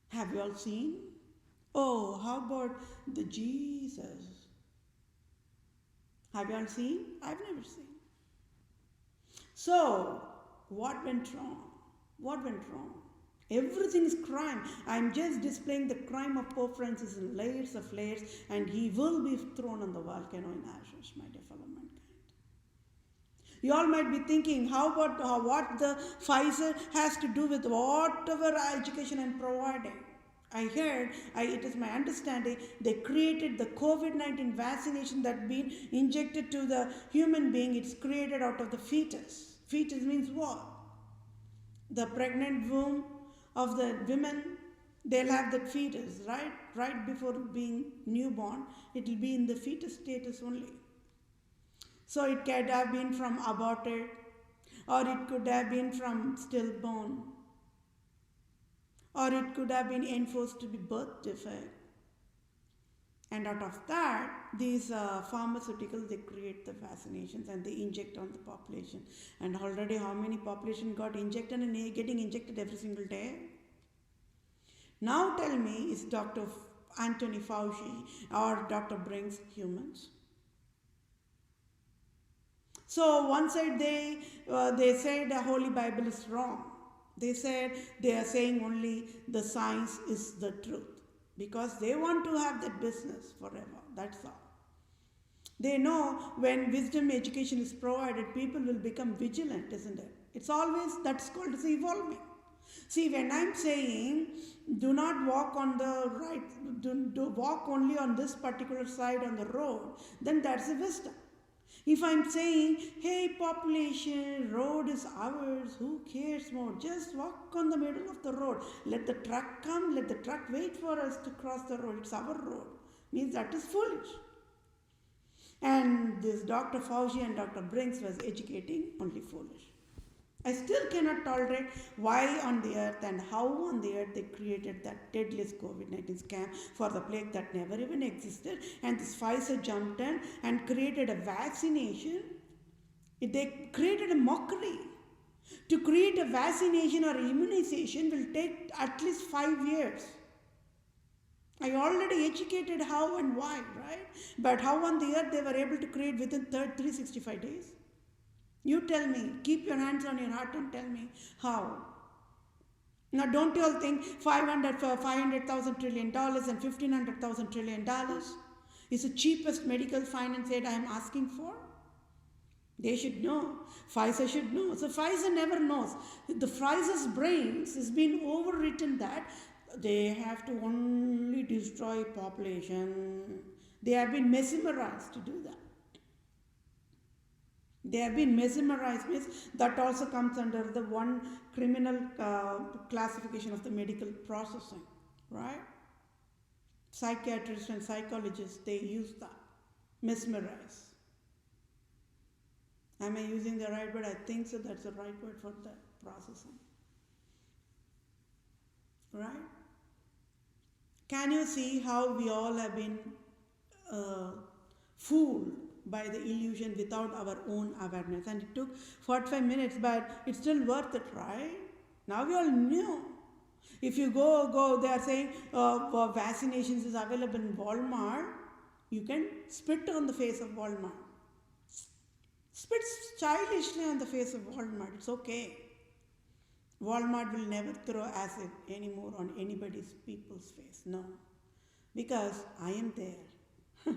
Have you all seen? Oh, how about the Jesus? Have you all seen? I've never seen. So, what went wrong? What went wrong? Everything is crime. I'm just displaying the crime of Pope Francis in layers of layers, and he will be thrown on the volcano in ashes, my dear fellow mankind. You all might be thinking, how about what the Pfizer has to do with whatever education I'm providing? I heard, it is my understanding, they created the COVID-19 vaccination that been injected to the human being. It's created out of the fetus. Fetus means what? The pregnant womb of the women, they'll have that fetus, right? Right before being newborn, it will be in the fetus status only. So it could have been from aborted, or it could have been from stillborn, or it could have been enforced to be birth defect. And out of that, these pharmaceuticals, they create the vaccinations and they inject on the population. And already how many population got injected and getting injected every single day? Now tell me, is Dr. Anthony Fauci or Dr. Brinks humans? So one side they said the Holy Bible is wrong. They said they are saying only the science is the truth because they want to have that business forever. That's all. They know when wisdom education is provided, people will become vigilant, isn't it? It's always, that's called as evolving. See, when I'm saying do not walk on the right, do walk only on this particular side on the road, then that's a wisdom. If I'm saying, hey population, road is ours, who cares more? Just walk on the middle of the road. Let the truck come, let the truck wait for us to cross the road. It's our road. Means that is foolish. And this Dr. Fauci and Dr. Brinks was educating only foolish. I still cannot tolerate why on the earth and how on the earth they created that deadliest COVID-19 scam for the plague that never even existed. And this Pfizer jumped in and created a vaccination. They created a mockery. To create a vaccination or immunization will take at least 5 years. I already educated how and why, right? But how on the earth they were able to create within 365 days? You tell me, keep your hands on your heart and tell me how. Now don't you all think $500,000 trillion and $1,500,000 trillion is the cheapest medical finance aid I am asking for? They should know. Pfizer should know. So Pfizer never knows. The Pfizer's brains has been overwritten that they have to only destroy population. They have been mesmerized to do that. They have been mesmerized, means that also comes under the one criminal classification of the medical processing, right? Psychiatrists and psychologists, they use that, mesmerize. Am I using the right word? I think so, that's the right word for that processing, right? Can you see how we all have been fooled by the illusion without our own awareness? And it took 45 minutes, but it's still worth it, right? Now we all know. If you go, they are saying vaccinations is available in Walmart. You can spit on the face of Walmart. Spit stylishly on the face of Walmart. It's okay. Walmart will never throw acid anymore on people's face. No. Because I am there.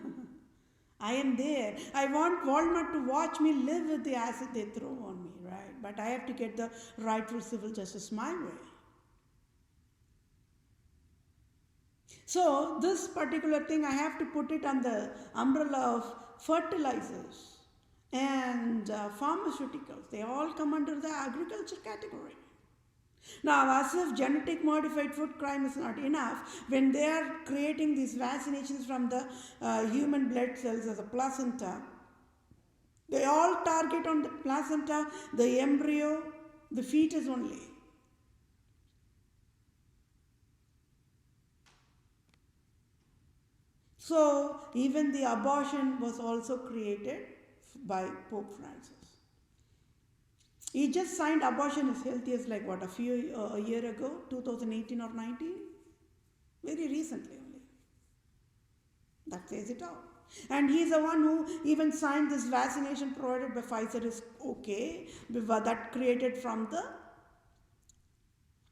I am there. I want Walmart to watch me live with the acid they throw on me, right? But I have to get the rightful civil justice my way. So this particular thing, I have to put it on the umbrella of fertilizers and pharmaceuticals. They all come under the agriculture category. Now, as if genetic modified food crime is not enough, when they are creating these vaccinations from the human blood cells as a placenta, they all target on the placenta, the embryo, the fetus only. So, even the abortion was also created by Pope Francis. He just signed abortion is healthiest like what, a year ago, 2018 or 19? Very recently only. That says it all. And he's the one who even signed this vaccination provided by Pfizer is okay, that created from the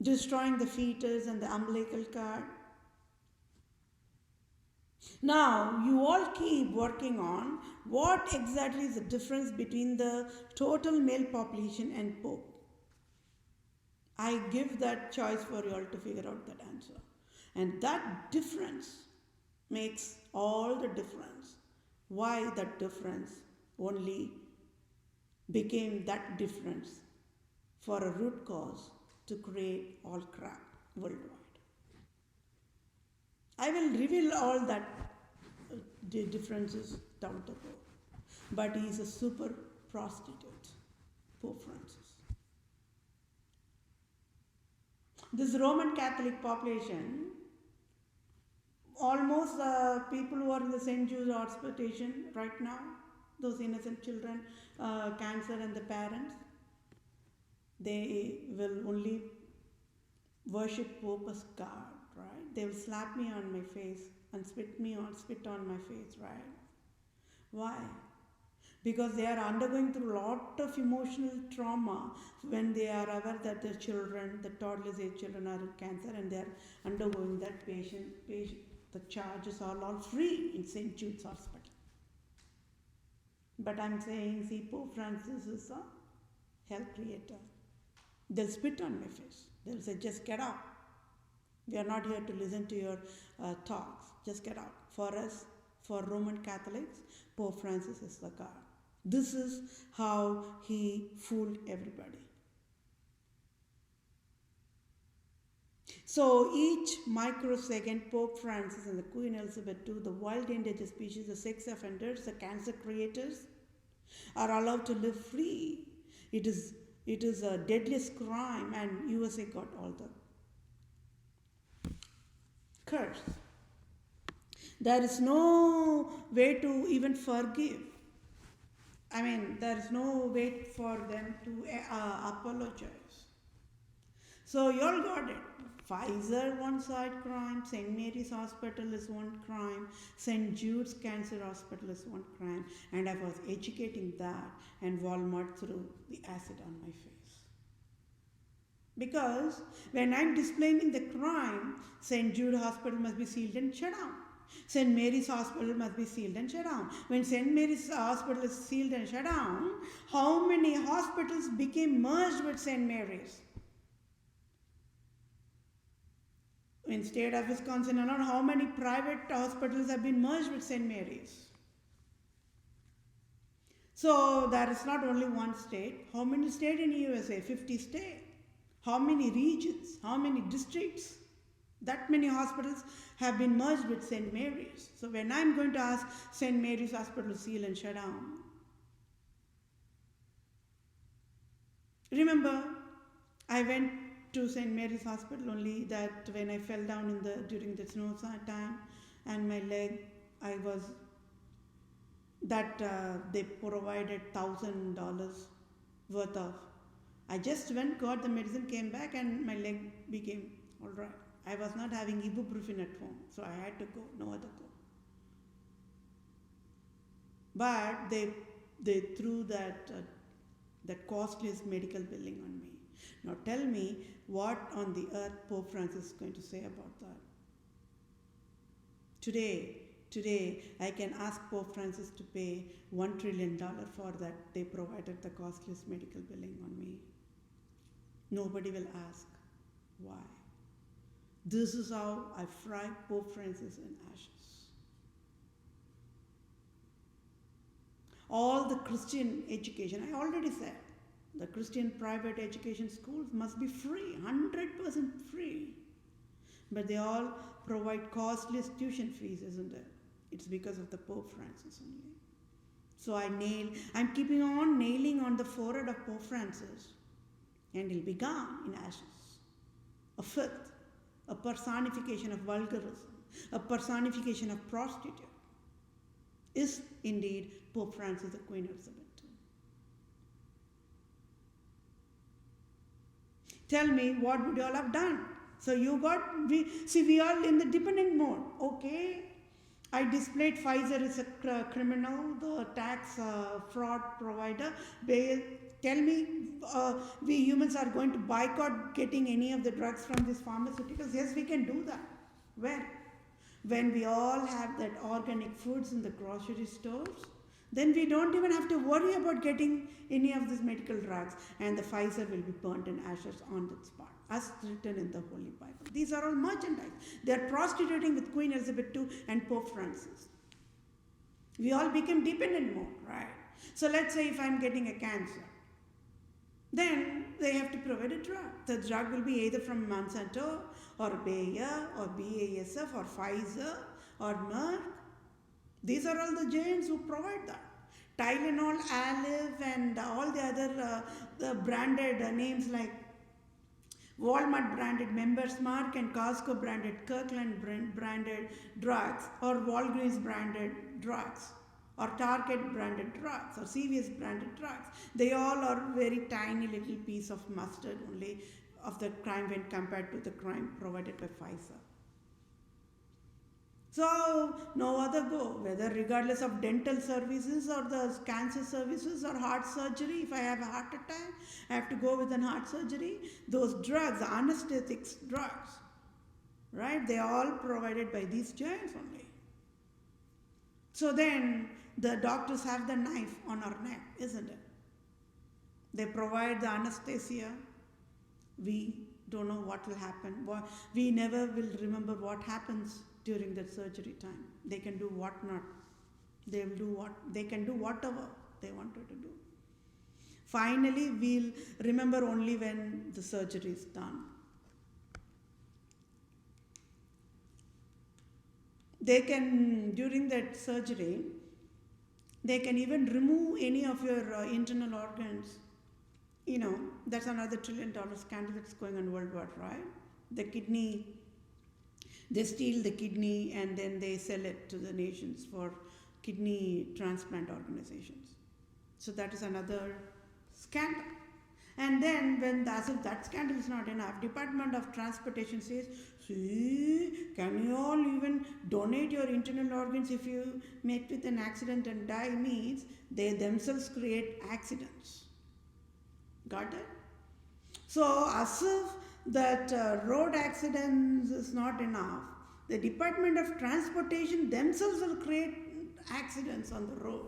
destroying the fetus and the umbilical cord. Now, you all keep working on what exactly is the difference between the total male population and Pope. I give that choice for you all to figure out that answer. And that difference makes all the difference. Why that difference only became that difference for a root cause to create all crap worldwide. I will reveal all that the differences down the road. But he is a super prostitute, Pope Francis. This Roman Catholic population, almost the people who are in the St. Jude's hospital right now, those innocent children, cancer and the parents, they will only worship Pope as God, right? They will slap me on my face and spit on my face, right? Why? Because they are undergoing through a lot of emotional trauma when they are aware that their children, the toddlers age children are in cancer and they are undergoing that patient, the charges are all free in St. Jude's Hospital. But I'm saying, see, Pope Francis is a hell creator. They'll spit on my face. They'll say, just get out. We are not here to listen to your talks. Just get out. For us, for Roman Catholics, Pope Francis is the God. This is how he fooled everybody. So each microsecond, Pope Francis and the Queen Elizabeth II, the wild endangered species, the sex offenders, the cancer creators, are allowed to live free. It is a deadliest crime, and USA got all the curse. There is no way to even forgive. I mean, there is no way for them to apologize. So you all got it. Pfizer, one side crime, St. Mary's Hospital is one crime, St. Jude's Cancer Hospital is one crime, and I was educating that, and Walmart threw the acid on my face. Because when I'm displaying the crime, St. Jude Hospital must be sealed and shut down. St. Mary's Hospital must be sealed and shut down. When St. Mary's Hospital is sealed and shut down, how many hospitals became merged with St. Mary's? In state of Wisconsin alone, how many private hospitals have been merged with St. Mary's? So there is not only one state. How many states in USA? 50 states. How many regions? How many districts? That many hospitals have been merged with St. Mary's. So when I'm going to ask St. Mary's Hospital to seal and shut down, remember, I went to St. Mary's Hospital only that when I fell down during the snow time and my leg, they provided $1,000 worth of. I just went, got the medicine, came back, and my leg became all right. I was not having ibuprofen at home, so I had to go, no other go. But they threw that costliest medical billing on me. Now tell me what on the earth Pope Francis is going to say about that. Today, I can ask Pope Francis to pay $1 trillion for that. They provided the costliest medical billing on me. Nobody will ask why. This is how I fry Pope Francis in ashes. All the Christian education, I already said, the Christian private education schools must be free, 100% free. But they all provide costly tuition fees, isn't it? It's because of the Pope Francis only. So I'm keeping on nailing on the forehead of Pope Francis, and he'll be gone in ashes. A filth, a personification of vulgarism, a personification of prostitute, is indeed Pope Francis, the Queen Elizabeth II. Tell me, what would you all have done? So we are in the dependent mode. Okay, I displayed Pfizer is a criminal, the tax fraud provider. Tell me, we humans are going to boycott getting any of the drugs from these pharmaceuticals. Yes, we can do that. When? When we all have that organic foods in the grocery stores, then we don't even have to worry about getting any of these medical drugs, and the Pfizer will be burnt in ashes on the spot, as written in the Holy Bible. These are all merchandise. They are prostituting with Queen Elizabeth II and Pope Francis. We all became dependent mode, right? So let's say if I'm getting a cancer, then they have to provide a drug. The drug will be either from Monsanto or Bayer or BASF or Pfizer or Merck. These are all the giants who provide that. Tylenol, Aleve, and all the other the branded names like Walmart branded Members Mark and Costco branded Kirkland branded drugs, or Walgreens branded drugs, or Target branded drugs, or CVS branded drugs. They all are very tiny little piece of mustard only of the crime when compared to the crime provided by Pfizer. So no other go, whether regardless of dental services or the cancer services or heart surgery. If I have a heart attack, I have to go with an heart surgery. Those drugs, anesthetics drugs, right? They are all provided by these giants only. So then the doctors have the knife on our neck, isn't it? They provide the anesthesia. We don't know what will happen. We never will remember what happens during that surgery time. They can do what not. They will do what they can do whatever they wanted to do. Finally, we'll remember only when the surgery is done. They can, during that surgery, they can even remove any of your internal organs. You know, that's another $1 trillion scandal that's going on worldwide, right? The kidney, they steal the kidney and then they sell it to the nations for kidney transplant organizations. So that is another scandal. And then when as if that scandal is not enough, Department of Transportation says, see, can you all even donate your internal organs if you met with an accident and die? Means they themselves create accidents. Got it? So as if that road accidents is not enough, the Department of Transportation themselves will create accidents on the road.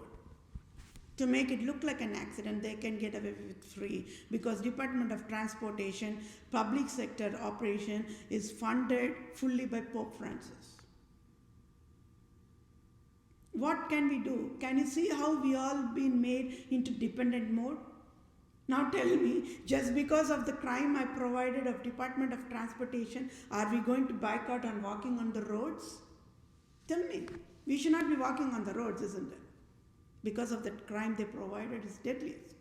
To make it look like an accident, they can get away with free, because Department of Transportation public sector operation is funded fully by Pope Francis. What can we do? Can you see how we all been made into dependent mode? Now tell me, just because of the crime I provided of Department of Transportation, are we going to boycott on walking on the roads? Tell me. We should not be walking on the roads, isn't it? Because of that crime they provided is deadliest.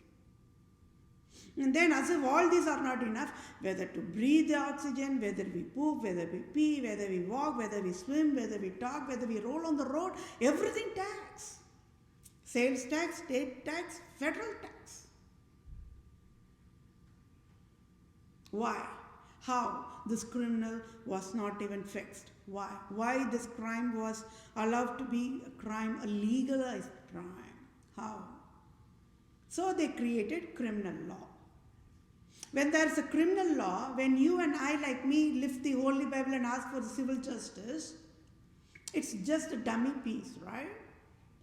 And then as if all these are not enough, whether to breathe the oxygen, whether we poop, whether we pee, whether we walk, whether we swim, whether we talk, whether we roll on the road, everything tax. Sales tax, state tax, federal tax. Why? How this criminal was not even fixed? Why? Why this crime was allowed to be a crime, a legalized crime? How? So they created criminal law. When there is a criminal law, when you and I, like me, lift the Holy Bible and ask for civil justice, it's just a dummy piece, right?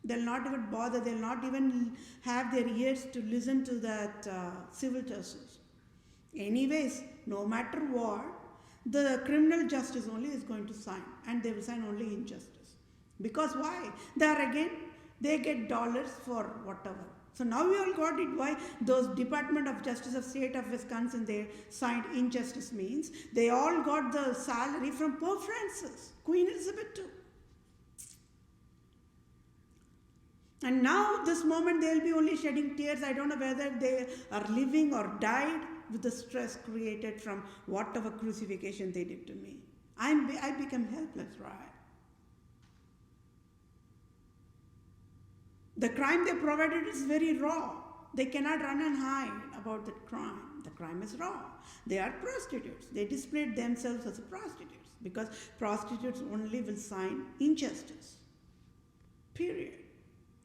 They'll not even bother, they'll not even have their ears to listen to that civil justice. Anyways, no matter what, the criminal justice only is going to sign, and they will sign only injustice. Because why? There again, they get dollars for whatever. So now we all got it why those Department of Justice of State of Wisconsin, they signed injustice means they all got the salary from Pope Francis, Queen Elizabeth II. And now this moment they will be only shedding tears. I don't know whether they are living or died with the stress created from whatever crucifixion they did to me. I become helpless, right? The crime they provided is very raw. They cannot run and hide about that crime. The crime is wrong. They are prostitutes. They displayed themselves as prostitutes because prostitutes only will sign injustice. Period.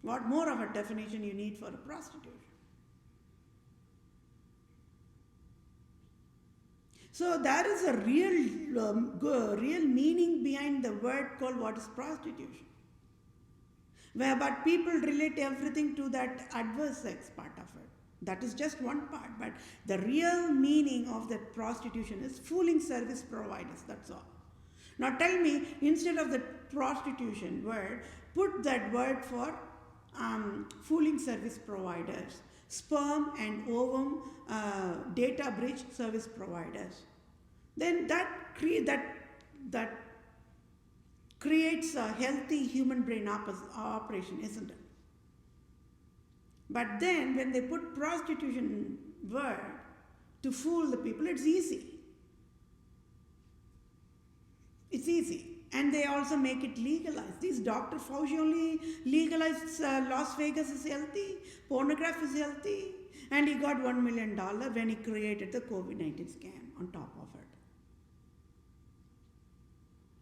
What more of a definition you need for a prostitution? So there is a real meaning behind the word called what is prostitution. But people relate everything to that adverse sex part of it. That is just one part. But the real meaning of that prostitution is fooling service providers. That's all. Now tell me, instead of the prostitution word, put that word for fooling service providers, sperm and ovum data breach service providers. Then that creates a healthy human brain operation, isn't it? But then when they put prostitution word to fool the people, it's easy. It's easy. And they also make it legalized. This Dr. Fauci only legalized Las Vegas is healthy, pornography is healthy, and he got $1 million when he created the COVID-19 scam on top of it.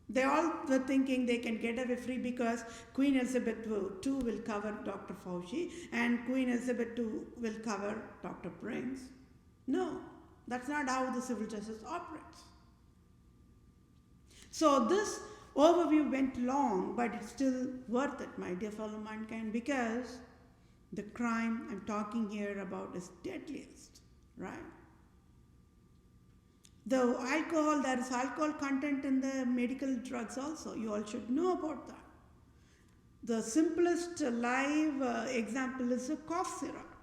They all were thinking they can get away free because Queen Elizabeth II will cover Dr. Fauci and Queen Elizabeth II will cover Dr. Prince. No, that's not how the civil justice operates. So this overview went long, but it's still worth it, my dear fellow mankind, because the crime I'm talking here about is deadliest, right? The alcohol, there is alcohol content in the medical drugs also. You all should know about that. The simplest live example is a cough syrup.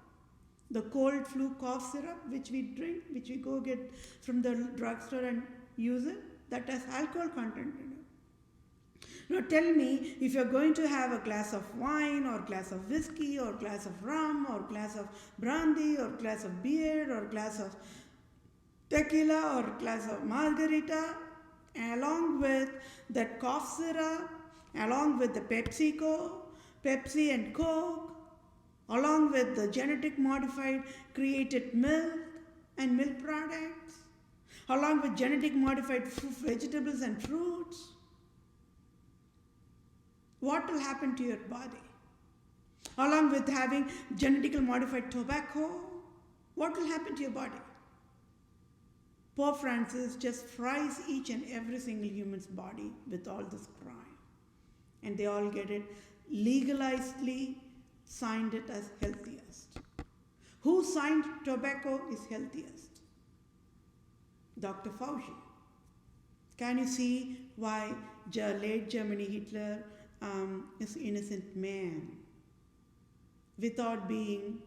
The cold flu cough syrup, which we drink, which we go get from the drugstore and use it, that has alcohol content in it. Now tell me, if you're going to have a glass of wine or glass of whiskey or glass of rum or glass of brandy or glass of beer or glass of tequila or glass of margarita, along with that cough syrup, along with the Pepsi and Coke, along with the genetic modified created milk and milk products, along with genetic modified vegetables and fruits, what will happen to your body? Along with having genetically modified tobacco, what will happen to your body? Pope Francis just fries each and every single human's body with all this crime. And they all get it legalizedly, signed it as healthiest. Who signed tobacco is healthiest? Dr. Fauci. Can you see why late Germany Hitler is an innocent man without being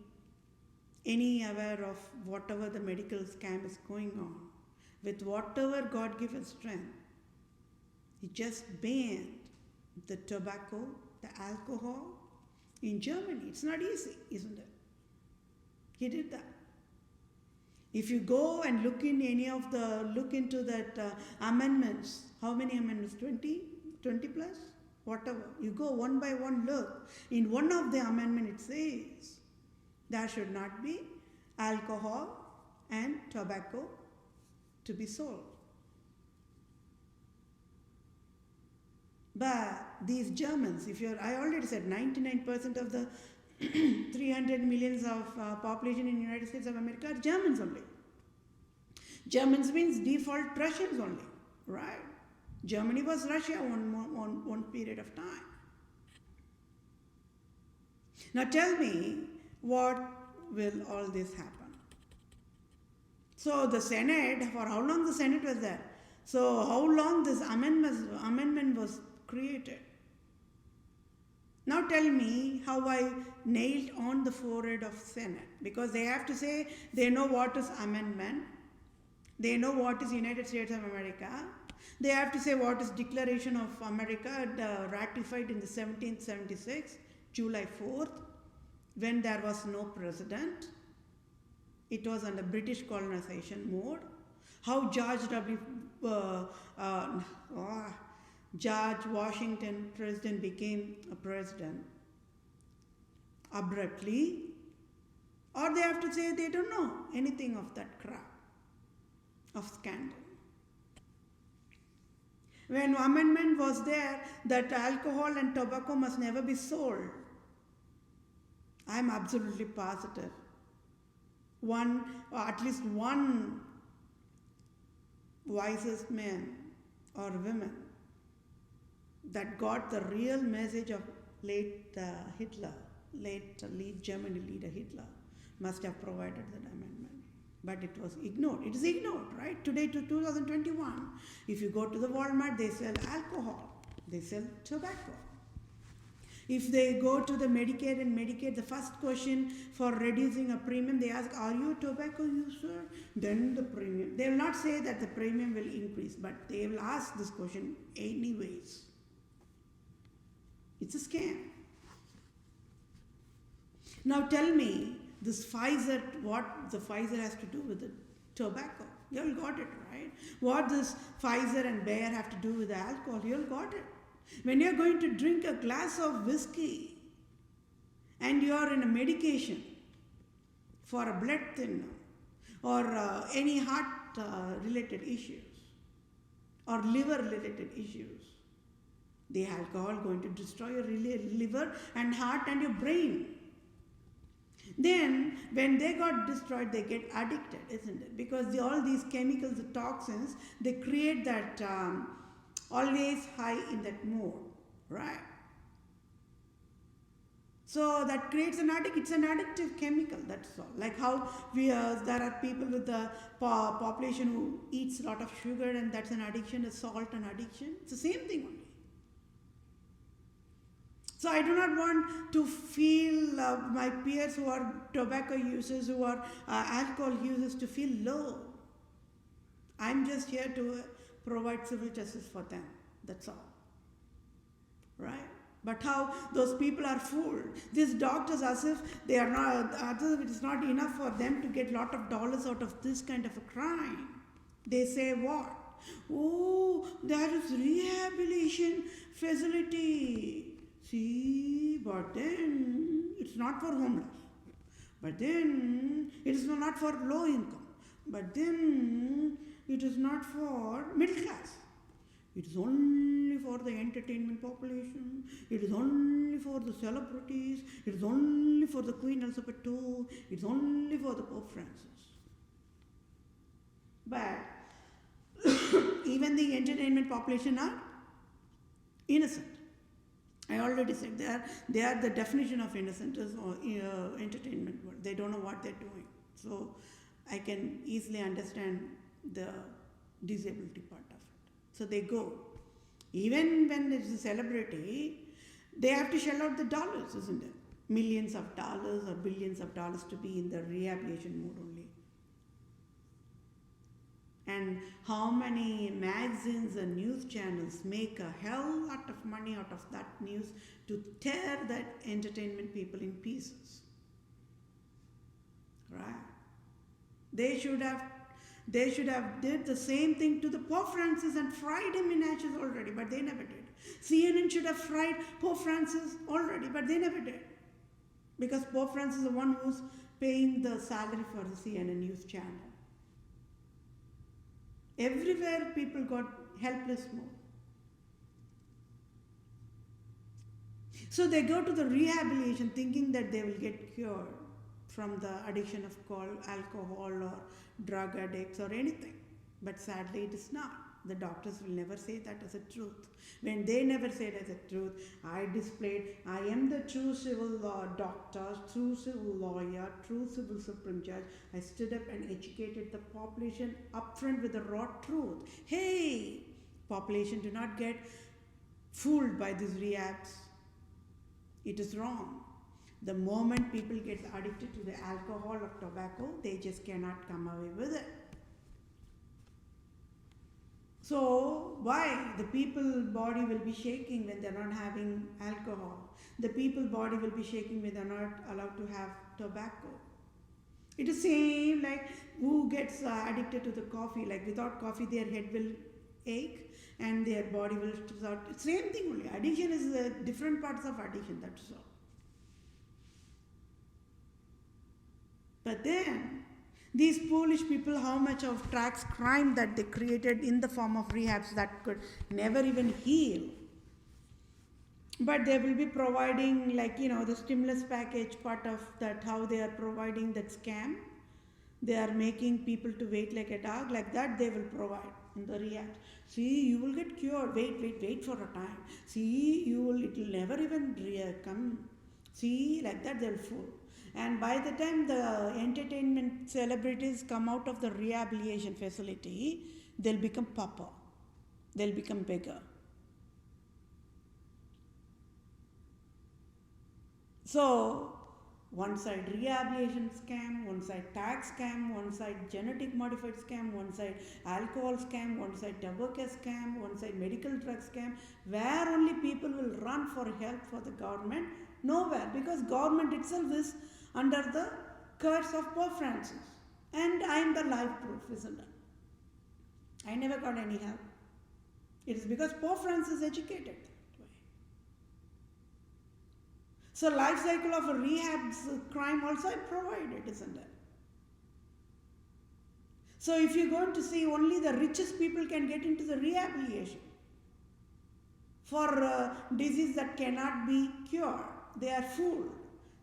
any aware of whatever the medical scam is going on? With whatever God-given strength, he just banned the tobacco, the alcohol in Germany. It's not easy, isn't it? He did that. If you go and look into that amendments, how many amendments? 20 plus? Whatever. You go one by one, look. In one of the amendments it says there should not be alcohol and tobacco to be sold. But these Germans, I already said 99% of the 300 millions of population in the United States of America are Germans only. Germans means default Prussians only, right? Germany was Russia one period of time. Now tell me, what will all this happen? So the Senate, for how long the Senate was there? So how long this amendment was created? Now tell me how I nailed on the forehead of Senate, because they have to say they know what is amendment, they know what is United States of America, they have to say what is Declaration of America ratified in the 1776, July 4th, when there was no president. It was under British colonization mode. How George Washington president became a president abruptly, Or they have to say they don't know anything of that crap, of scandal. When amendment was there that alcohol and tobacco must never be sold, I am absolutely positive one, or at least one wisest man or women that got the real message of late Hitler, late Germany leader Hitler, must have provided that amendment. But it was ignored. It is ignored, right? Today to 2021, if you go to the Walmart, they sell alcohol, they sell tobacco. If they go to the Medicare and Medicaid, the first question for reducing a premium, they ask, are you a tobacco user? Then the premium. They will not say that the premium will increase, but they will ask this question anyways. It's a scam. Now tell me, this Pfizer, what the Pfizer has to do with the tobacco? You all got it, right? What does Pfizer and Bayer have to do with the alcohol? You all got it. When you're going to drink a glass of whiskey and you're in a medication for a blood thinner or any heart related issues or liver related issues, the alcohol going to destroy your liver and heart and your brain. Then when they got destroyed, they get addicted, isn't it? Because all these chemicals, the toxins, they create that always high in that mode, right? So that creates an addict. It's an addictive chemical, that's all. Like how there are people with the population who eats a lot of sugar and that's an addiction, a salt an addiction. It's the same thing only. So I do not want to feel my peers who are tobacco users, who are alcohol users to feel low. I'm just here to provide civil justice for them. That's all. Right? But how those people are fooled. These doctors, as if they are not, as if it is not enough for them to get a lot of dollars out of this kind of a crime. They say what? Oh, there is rehabilitation facility. See, but then it's not for homeless. But then it is not for low income. But then it is not for middle class. It is only for the entertainment population. It is only for the celebrities. It is only for the Queen Elizabeth II. It is only for the Pope Francis. But even the entertainment population are innocent. I already said they are the definition of innocent or entertainment world. They don't know what they're doing. So I can easily understand the disability part of it. So they go. Even when it's a celebrity, they have to shell out the dollars, isn't it? Millions of dollars or billions of dollars to be in the rehabilitation mode only. And how many magazines and news channels make a hell lot of money out of that news to tear that entertainment people in pieces. Right? They should have did the same thing to the Pope Francis and fried him in ashes already, but they never did. CNN should have fried Pope Francis already, but they never did. Because Pope Francis is the one who's paying the salary for the CNN news channel. Everywhere people got helpless mode. So they go to the rehabilitation thinking that they will get cured from the addiction of alcohol or drug addicts or anything. But sadly it is not. The doctors will never say that as a truth. When they never say it as a truth, I am the true civil law doctor, true civil lawyer, true civil supreme judge. I stood up and educated the population upfront with the raw truth. Hey, population, do not get fooled by these rehabs. It is wrong. The moment people get addicted to the alcohol or tobacco, they just cannot come away with it. So why? The people body will be shaking when they're not having alcohol. The people body will be shaking when they're not allowed to have tobacco. It is same like who gets addicted to the coffee. Like without coffee, their head will ache and their body will start. Same thing only. Addiction is different parts of addiction. That's all. But then, these Polish people, how much of tax crime that they created in the form of rehabs that could never even heal. But they will be providing, like, the stimulus package part of that, how they are providing that scam. They are making people to wait like a dog, like that they will provide in the rehab. See, you will get cured. Wait for a time. See, it will never even come. See, like that they'll fool. And by the time the entertainment celebrities come out of the rehabilitation facility, they'll become pauper. They'll become beggar. So, one side rehabilitation scam, one side tax scam, one side genetic modified scam, one side alcohol scam, one side tobacco scam, one side medical drug scam, where only people will run for help for the government. Nowhere, because government itself is under the curse of Pope Francis. And I am the life proof, isn't it? I never got any help. It is because Pope Francis educated. So life cycle of a rehab's crime also I provided, isn't it? So if you're going to see only the richest people can get into the rehabilitation for disease that cannot be cured, they are fooled.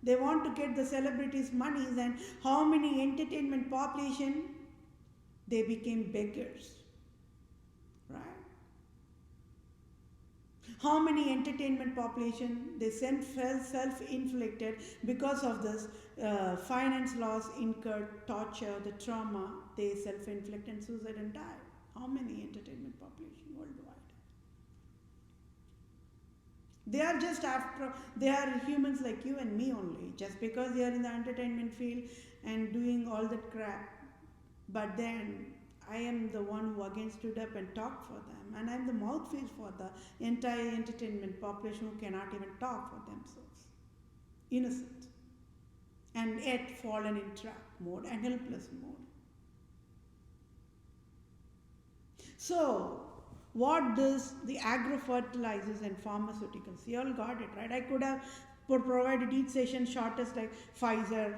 They want to get the celebrities' monies, and how many entertainment population, they became beggars, right? How many entertainment population, they self-inflicted because of this finance loss incurred, torture, the trauma, they self-inflict and suicide and die. How many entertainment population worldwide? They are just they are humans like you and me only, just because they are in the entertainment field and doing all that crap. But then I am the one who again stood up and talked for them, and I am the mouthpiece for the entire entertainment population who cannot even talk for themselves. Innocent. And yet fallen in trap mode and helpless mode. So, what does the agro-fertilizers and pharmaceuticals? You all got it, right? I could have provided each session shortest like Pfizer,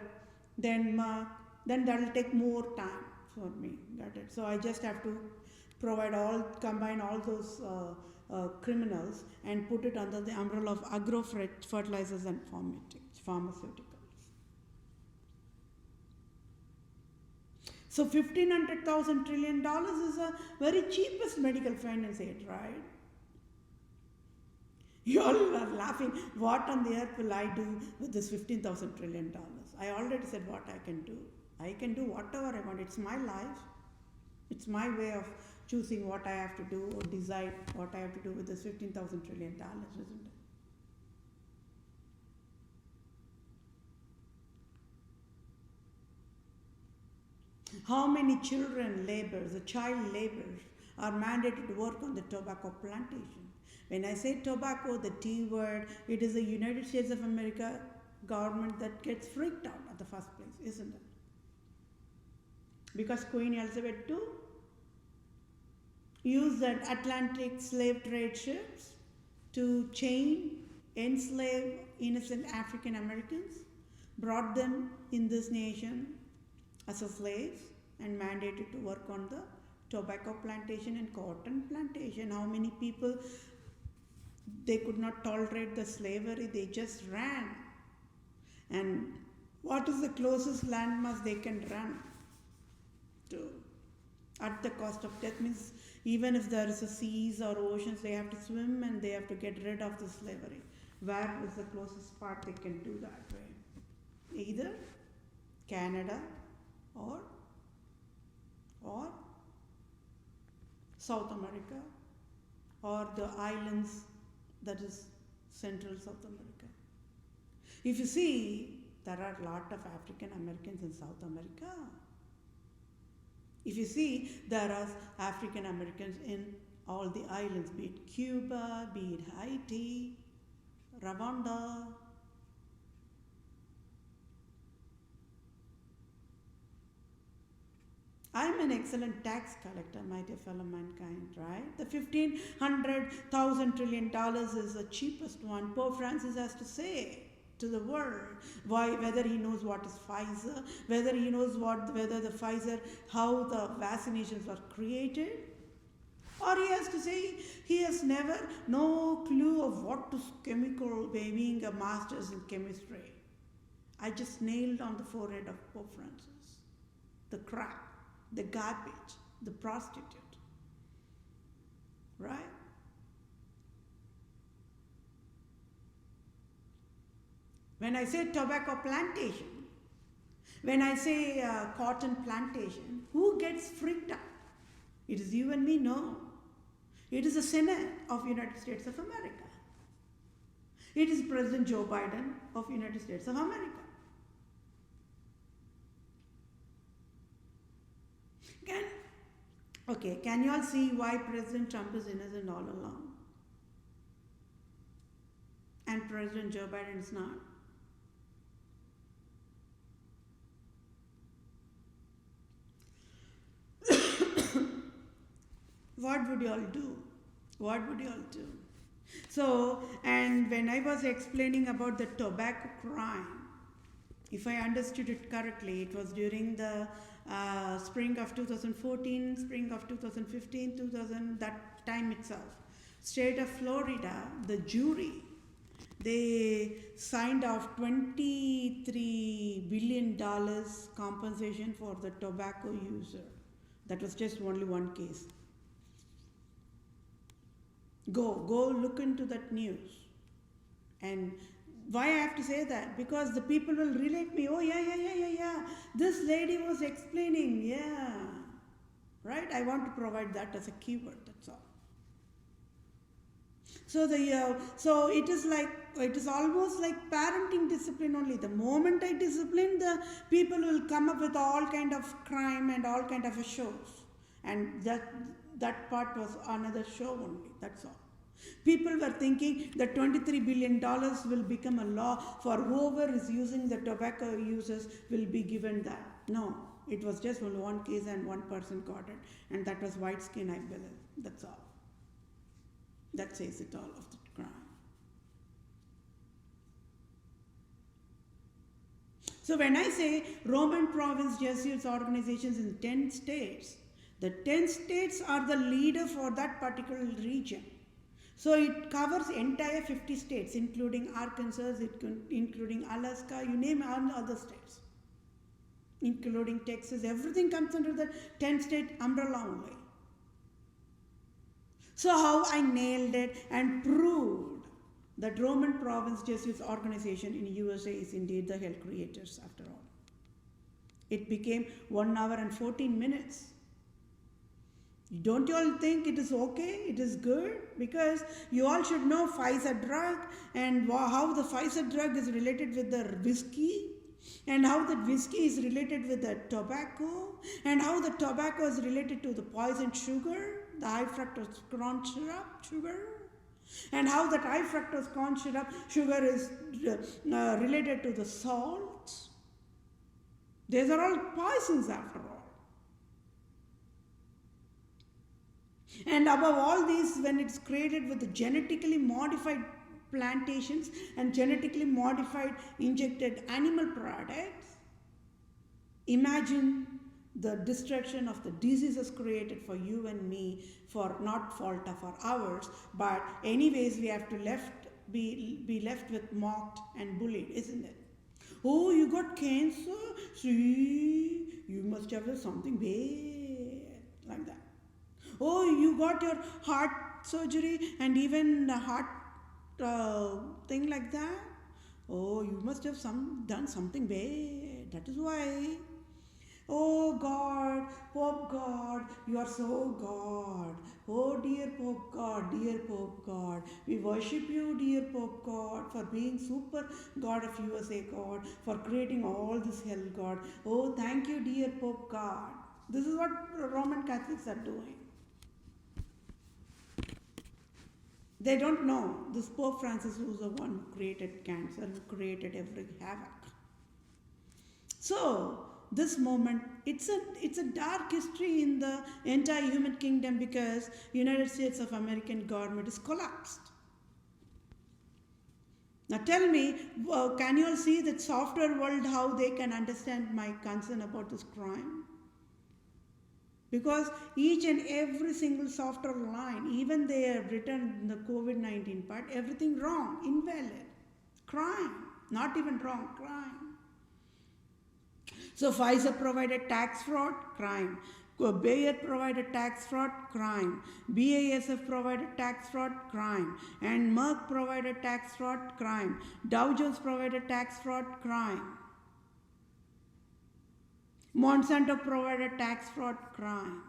then Merck, then that will take more time for me. Got it? So I just have to combine all those criminals and put it under the umbrella of agro-fertilizers and pharmaceuticals. So $1,500,000 trillion is a very cheapest medical finance aid, right? You all are laughing. What on the earth will I do with this $15,000 trillion? I already said what I can do. I can do whatever I want. It's my life. It's my way of choosing what I have to do or decide what I have to do with this $15,000 trillion, isn't it? How many child laborers are mandated to work on the tobacco plantation? When I say tobacco, the T word, it is the United States of America government that gets freaked out at the first place, isn't it? Because Queen Elizabeth II used that Atlantic slave trade ships to enslave innocent African Americans, brought them in this nation as a slaves and mandated to work on the tobacco plantation and cotton plantation. How many people, they could not tolerate the slavery, they just ran. And what is the closest landmass they can run to at the cost of death? Means even if there is a seas or oceans, they have to swim and they have to get rid of the slavery. Where is the closest part they can do that way? Either Canada or South America, or the islands, that is Central South America. If you see, there are a lot of African Americans in South America. If you see, there are African Americans in all the islands, be it Cuba, be it Haiti, Rwanda. I'm an excellent tax collector, my dear fellow mankind, right? The $1,500,000 trillion is the cheapest one. Pope Francis has to say. to the world. Why? Whether he knows what is Pfizer, whether he knows whether the Pfizer, how the vaccinations were created, or he has to say he has never no clue of what is chemical, being a master's in chemistry. I just nailed on the forehead of Pope Francis the crap, the garbage, the prostitute, right? When I say tobacco plantation, when I say cotton plantation, who gets freaked out? It is you and me? No. It is the Senate of United States of America. It is President Joe Biden of United States of America. Can you all see why President Trump is innocent all along? And President Joe Biden is not? What would you all do? What would you all do? So, and when I was explaining about the tobacco crime, if I understood it correctly, it was during the spring of 2014, spring of 2015, that time itself. State of Florida, the jury, they signed off $23 billion compensation for the tobacco user. That was just only one case. Go look into that news. And why I have to say that? Because the people will relate me. Oh, yeah. This lady was explaining. Yeah. Right? I want to provide that as a keyword. That's all. So so it is almost like parenting discipline only. The moment I discipline, the people will come up with all kind of crime and all kind of shows. And that part was another show only. That's all. People were thinking that $23 billion will become a law for whoever is using the tobacco users will be given that. No, it was just only one case and one person got it. And that was white skin, I believe. That's all. That says it all of the crime. So when I say Roman province Jesuits organizations in 10 states, the 10 states are the leader for that particular region. So it covers entire 50 states, including Arkansas, including Alaska, you name all other states, including Texas. Everything comes under the 10-state umbrella only. So how I nailed it and proved that Roman Province Jesuits organization in USA is indeed the hell creators after all. It became 1 hour and 14 minutes. Don't you all think it is okay? It is good? Because you all should know Pfizer drug and how the Pfizer drug is related with the whiskey, and how the whiskey is related with the tobacco, and how the tobacco is related to the poisoned sugar, the high fructose corn syrup sugar, and how that high fructose corn syrup sugar is related to the salt. These are all poisons after all. And above all these, when it's created with the genetically modified plantations and genetically modified injected animal products, imagine the destruction of the diseases created for you and me, for not fault of ours, but anyways we have to be left with mocked and bullied, isn't it? Oh, you got cancer? See, you must have something bad, like that. Oh, you got your heart surgery and even a heart thing like that. Oh, you must have done something bad. That is why. Oh God, Pope God, you are so God. Oh dear Pope God, we worship you, dear Pope God, for being super God of USA, God, for creating all this hell, God. Oh, thank you, dear Pope God. This is what Roman Catholics are doing. They don't know this Pope Francis, who's the one who created cancer, who created every havoc. So this moment, it's a dark history in the entire human kingdom, because United States of American government is collapsed. Now tell me, can you all see that software world how they can understand my concern about this crime? Because each and every single software line, even they have written the COVID-19 part, everything wrong, invalid, crime, not even wrong, crime. So Pfizer provided tax fraud, crime. Bayer provided tax fraud, crime. BASF provided tax fraud, crime. And Merck provided tax fraud, crime. Dow Jones provided tax fraud, crime. Monsanto provided tax fraud, crime.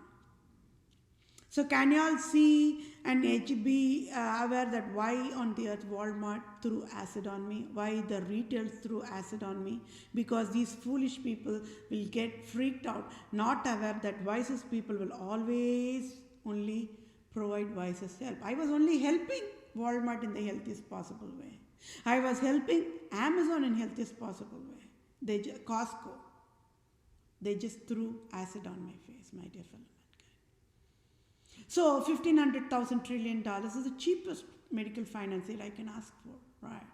So can you all see and be aware that why on the earth Walmart threw acid on me? Why the retail threw acid on me? Because these foolish people will get freaked out, not aware that wisest people will always only provide wisest help. I was only helping Walmart in the healthiest possible way. I was helping Amazon in healthiest possible way. Costco, they just threw acid on my face, my dear fellow. So $1,500,000 trillion is the cheapest medical financial I can ask for, right?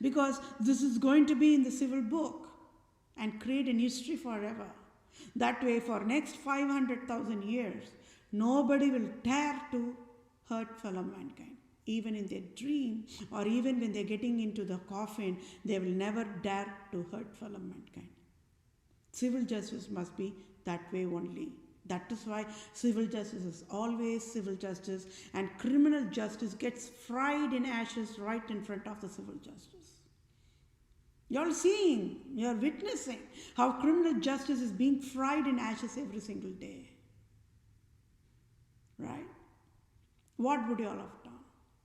Because this is going to be in the civil book and create an history forever. That way, for next 500,000 years, nobody will dare to hurt fellow mankind. Even in their dream, or even when they're getting into the coffin, they will never dare to hurt fellow mankind. Civil justice must be that way only. That is why civil justice is always civil justice, and criminal justice gets fried in ashes right in front of the civil justice. You're seeing, you're witnessing how criminal justice is being fried in ashes every single day. Right? What would you all have done?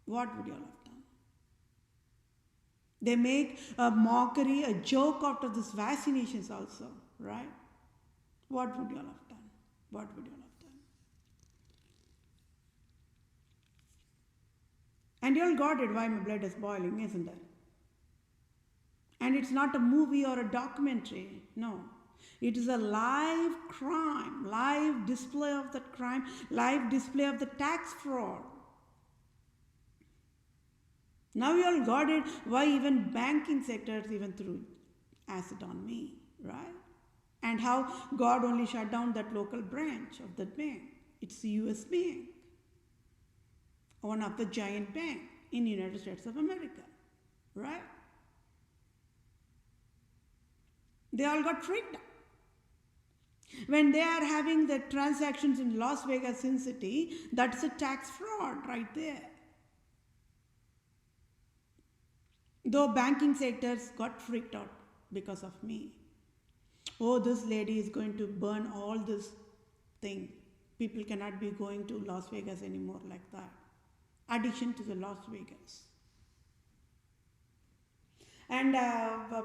What would you all have done? They make a mockery, a joke out of these vaccinations also. Right? What would you all have done? What would you all have done? And you all got it why my blood is boiling, isn't it? And it's not a movie or a documentary. No. It is a live crime, live display of that crime, live display of the tax fraud. Now you all got it why even banking sectors even threw acid on me, right? And how God only shut down that local branch of that bank. It's the US Bank, one of the giant banks in the United States of America, right? They all got freaked out. When they are having the transactions in Las Vegas, Sin City, that's a tax fraud right there. Though banking sectors got freaked out because of me. Oh, this lady is going to burn all this thing. People cannot be going to Las Vegas anymore like that. Addition to the Las Vegas. And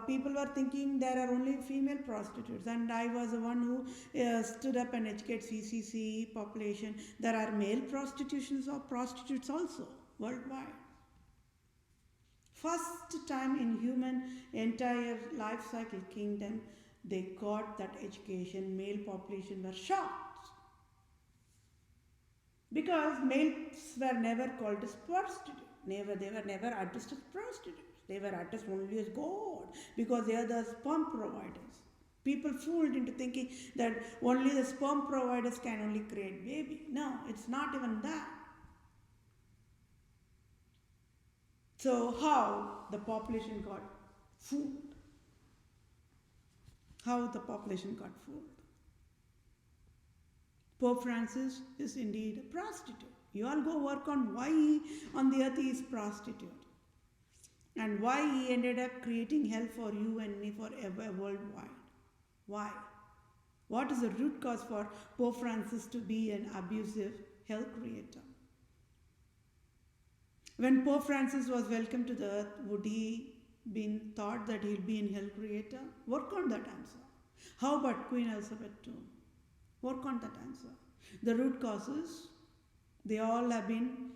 people were thinking there are only female prostitutes. And I was the one who stood up and educated CCC population. There are male prostitutes also worldwide. First time in human entire life cycle kingdom, they got that education. Male population were shocked. Because males were never called as prostitutes. They were never addressed as prostitutes. They were addressed only as God. Because they are the sperm providers. People fooled into thinking that only the sperm providers can only create baby. No, it's not even that. So how the population got fooled? How the population got fooled? Pope Francis is indeed a prostitute. You all go work on why he on the earth he is prostitute. And why he ended up creating hell for you and me forever worldwide. Why? What is the root cause for Pope Francis to be an abusive hell creator? When Pope Francis was welcomed to the earth, would he been thought that he'll be in hell creator? Work on that answer. How about Queen Elizabeth II? Work on that answer. The root causes, they all have been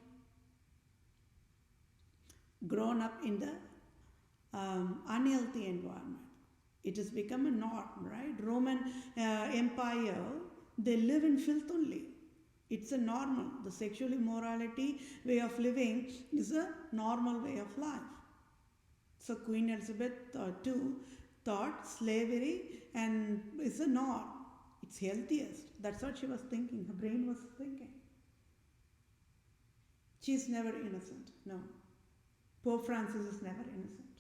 grown up in the unhealthy environment. It has become a norm, right? Roman Empire, they live in filth only. It's a normal. The sexual immorality way of living is a normal way of life. So Queen Elizabeth II thought slavery and is a norm. It's healthiest. That's what she was thinking. Her brain was thinking. She's never innocent. No. Pope Francis is never innocent.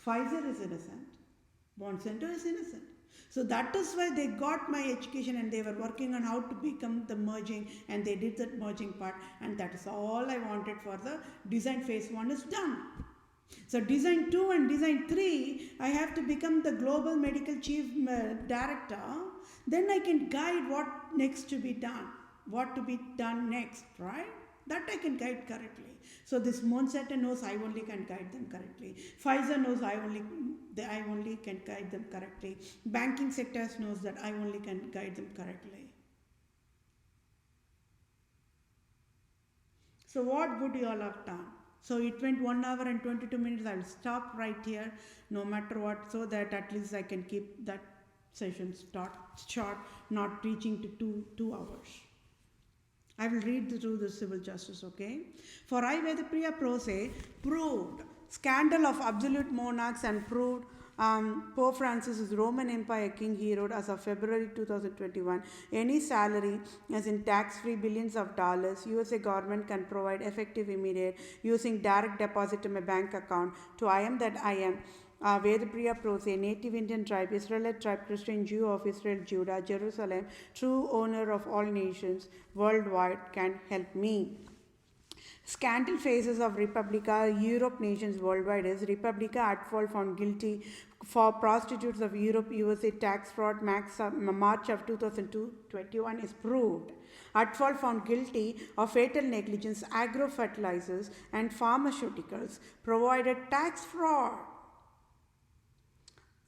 Pfizer is innocent. Monsanto is innocent. So that is why they got my education and they were working on how to become the merging and they did that merging part and that is all I wanted for the design phase 1 is done. So design 2 and design 3, I have to become the global medical chief director. Then I can guide what next to be done, what to be done next, right? That I can guide correctly. So this Monsanto knows I only can guide them correctly. Pfizer knows I only can guide them correctly. Banking sectors knows that I only can guide them correctly. So what would you all have done? So it went 1 hour and 22 minutes. I will stop right here, no matter what, so that at least I can keep that session short, not reaching to 2 hours. I will read through the civil justice, okay? For I, Vedapriya Pro Se, proved scandal of absolute monarchs and proved Pope Francis is Roman Empire King Herod as of February 2021. Any salary, as in tax-free billions of dollars, USA government can provide effective immediate using direct deposit to my bank account to I am that I am. Vedapriya Pro Se, native Indian tribe, Israelite tribe, Christian Jew of Israel, Judah, Jerusalem, true owner of all nations worldwide, can help me. Scandal phases of Republica, Europe nations worldwide is Republica at fault found guilty for prostitutes of Europe, USA tax fraud, March of 2021 is proved. At fault found guilty of fatal negligence, agro fertilizers and pharmaceuticals provided tax fraud.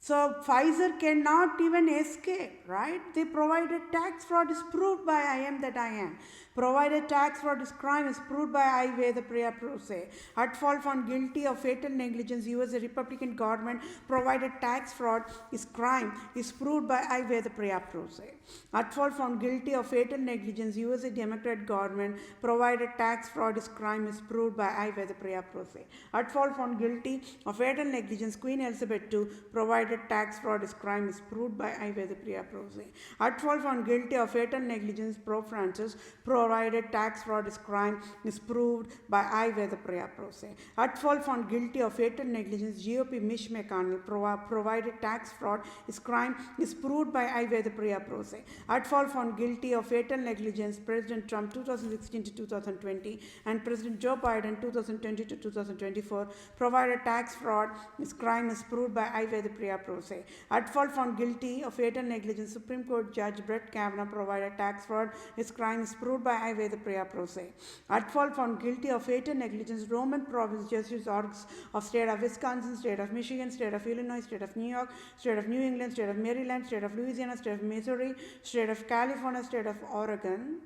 So Pfizer cannot even escape, right? They provided tax fraud is proved by I am that I am. Provided tax fraud is crime is proved by I, Vedapriya Pro Se. At fault found guilty of fatal negligence, US Republican government provided tax fraud is crime is proved by I, Vedapriya Pro Se. At fault found guilty of fatal negligence, US Democrat government provided tax fraud is crime is proved by I, Vedapriya Pro Se. At fault found guilty of fatal negligence, Queen Elizabeth II provided tax fraud is crime is proved by I, Vedapriya Pro Se. At fault found guilty of fatal negligence, Pope Francis provided tax fraud is crime is proved by I, Vedapriya Pro Se. At fault found guilty of fatal negligence, GOP Mitch McConnell provided tax fraud is crime is proved by I, Vedapriya Pro Se. At fault found guilty of fatal negligence, President Trump 2016 to 2020 and President Joe Biden 2020 to 2024 provided tax fraud is crime is proved by I, Vedapriya Pro Se. At fault found guilty of fatal negligence, Supreme Court Judge Brett Kavanaugh provided tax fraud is crime is proved by I, Vedapriya Pro Se. At fault found guilty of fatal negligence, Roman Province Justice Orgs of State of Wisconsin, State of Michigan, State of Illinois, State of New York, State of New England, State of Maryland, State of Louisiana, State of Missouri, State of California, State of Oregon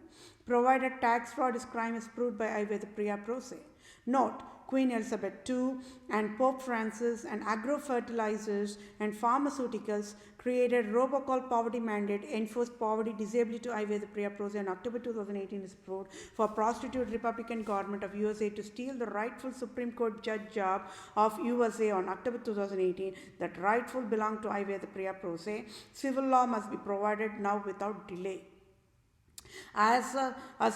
provided tax fraud is crime is proved by I, Vedapriya Pro Se. Note, Queen Elizabeth II and Pope Francis and agro-fertilizers and pharmaceuticals created robocall poverty mandate, enforced poverty disability to I, Vedapriya Pro Se in October 2018 is proved for prostitute Republican government of USA to steal the rightful Supreme Court judge job of USA on October 2018 that rightful belonged to I, Vedapriya Pro Se. Civil law must be provided now without delay. As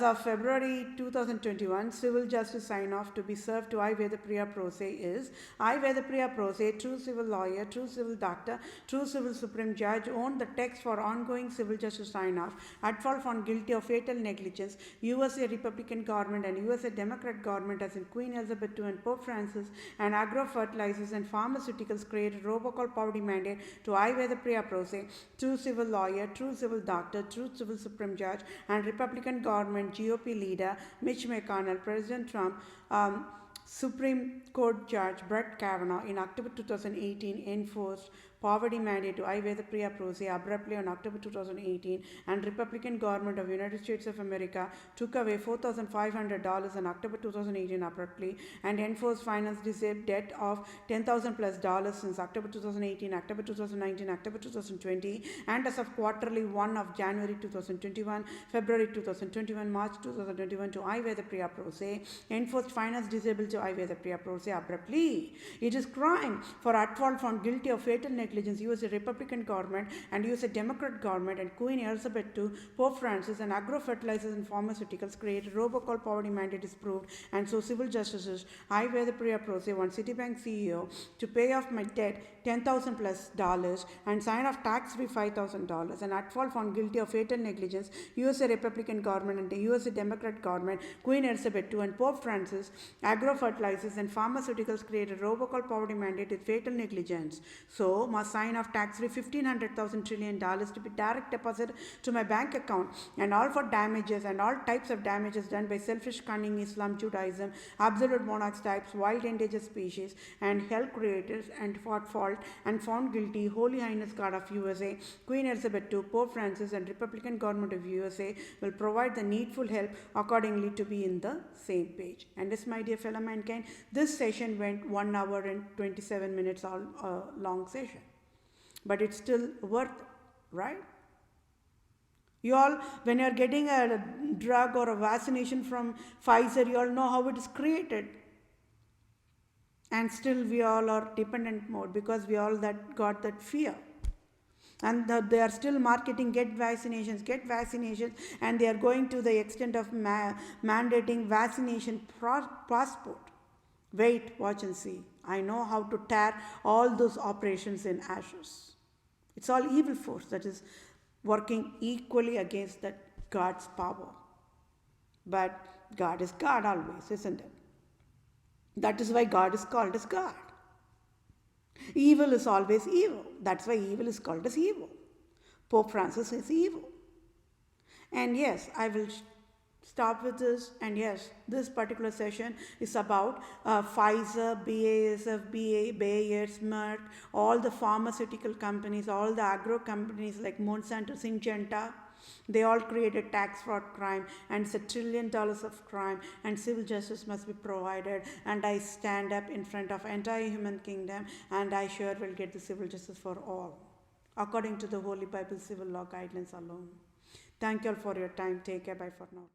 of February 2021, civil justice sign-off to be served to I, Vedapriya Pro Se is I, Vedapriya Pro Se, true civil lawyer, true civil doctor, true civil supreme judge, own the text for ongoing civil justice sign-off, at fault found guilty of fatal negligence, USA Republican government and USA Democrat government as in Queen Elizabeth II and Pope Francis and agro-fertilizers and pharmaceuticals created robocall poverty mandate to I, Vedapriya Pro Se, true civil lawyer, true civil doctor, true civil supreme judge, and Republican government GOP leader Mitch McConnell, President Trump, Supreme Court Judge Brett Kavanaugh in October 2018 enforced poverty mandate to I. Vedapriya Prose abruptly on October 2018, and Republican government of United States of America took away $4,500 in October 2018 abruptly and enforced finance disabled debt of $10,000 plus dollars since October 2018, October 2019, October 2020, and as of quarterly 1 of January 2021, February 2021, March 2021 to I. Vedapriya Prose, enforced finance disabled to I. Vedapriya Prose abruptly. It is crime for Atwal found guilty of fatal negligence, USA Republican government and USA Democrat government and Queen Elizabeth II, Pope Francis, and agro-fertilizers and pharmaceuticals created robocall poverty mandate is proved, and so civil justices I. Vedapriya Prose, one Citibank CEO, to pay off my debt $10,000 plus dollars and sign off tax-free $5,000, and Atwal found guilty of fatal negligence, USA Republican government and the USA Democrat government, Queen Elizabeth II, and Pope Francis, agro-fertilizers and pharmaceuticals created robocall poverty mandate with fatal negligence. So must sign off tax-free $1,500,000 trillion to be direct deposit to my bank account, and all for damages and all types of damages done by selfish, cunning Islam, Judaism, absolute monarchs types, wild endangered species, and hell creators, and for fault and found guilty Holy Highness God of USA, Queen Elizabeth II, Pope Francis, and Republican government of USA will provide the needful help accordingly to be in the same page. And this, my dear fellow mankind, this session went 1 hour and 27 minutes, all long session, but it's still worth it, right? You all, when you're getting a drug or a vaccination from Pfizer, you all know how it is created. And still we all are dependent mode because we all that got that fear. And they are still marketing get vaccinations, and they are going to the extent of mandating vaccination passport. Wait, watch and see. I know how to tear all those operations in ashes. It's all evil force that is working equally against that God's power. But God is God always, isn't it? That is why God is called as God. Evil is always evil. That's why evil is called as evil. Pope Francis is evil. And yes, I will stop with this. And yes, this particular session is about Pfizer, BASF, Bayer, Merck, all the pharmaceutical companies, all the agro companies like Monsanto, Syngenta. They all created tax fraud crime, and it's $1 trillion of crime, and civil justice must be provided. And I stand up in front of entire human kingdom, and I sure will get the civil justice for all, according to the Holy Bible civil law guidelines alone. Thank you all for your time. Take care. Bye for now.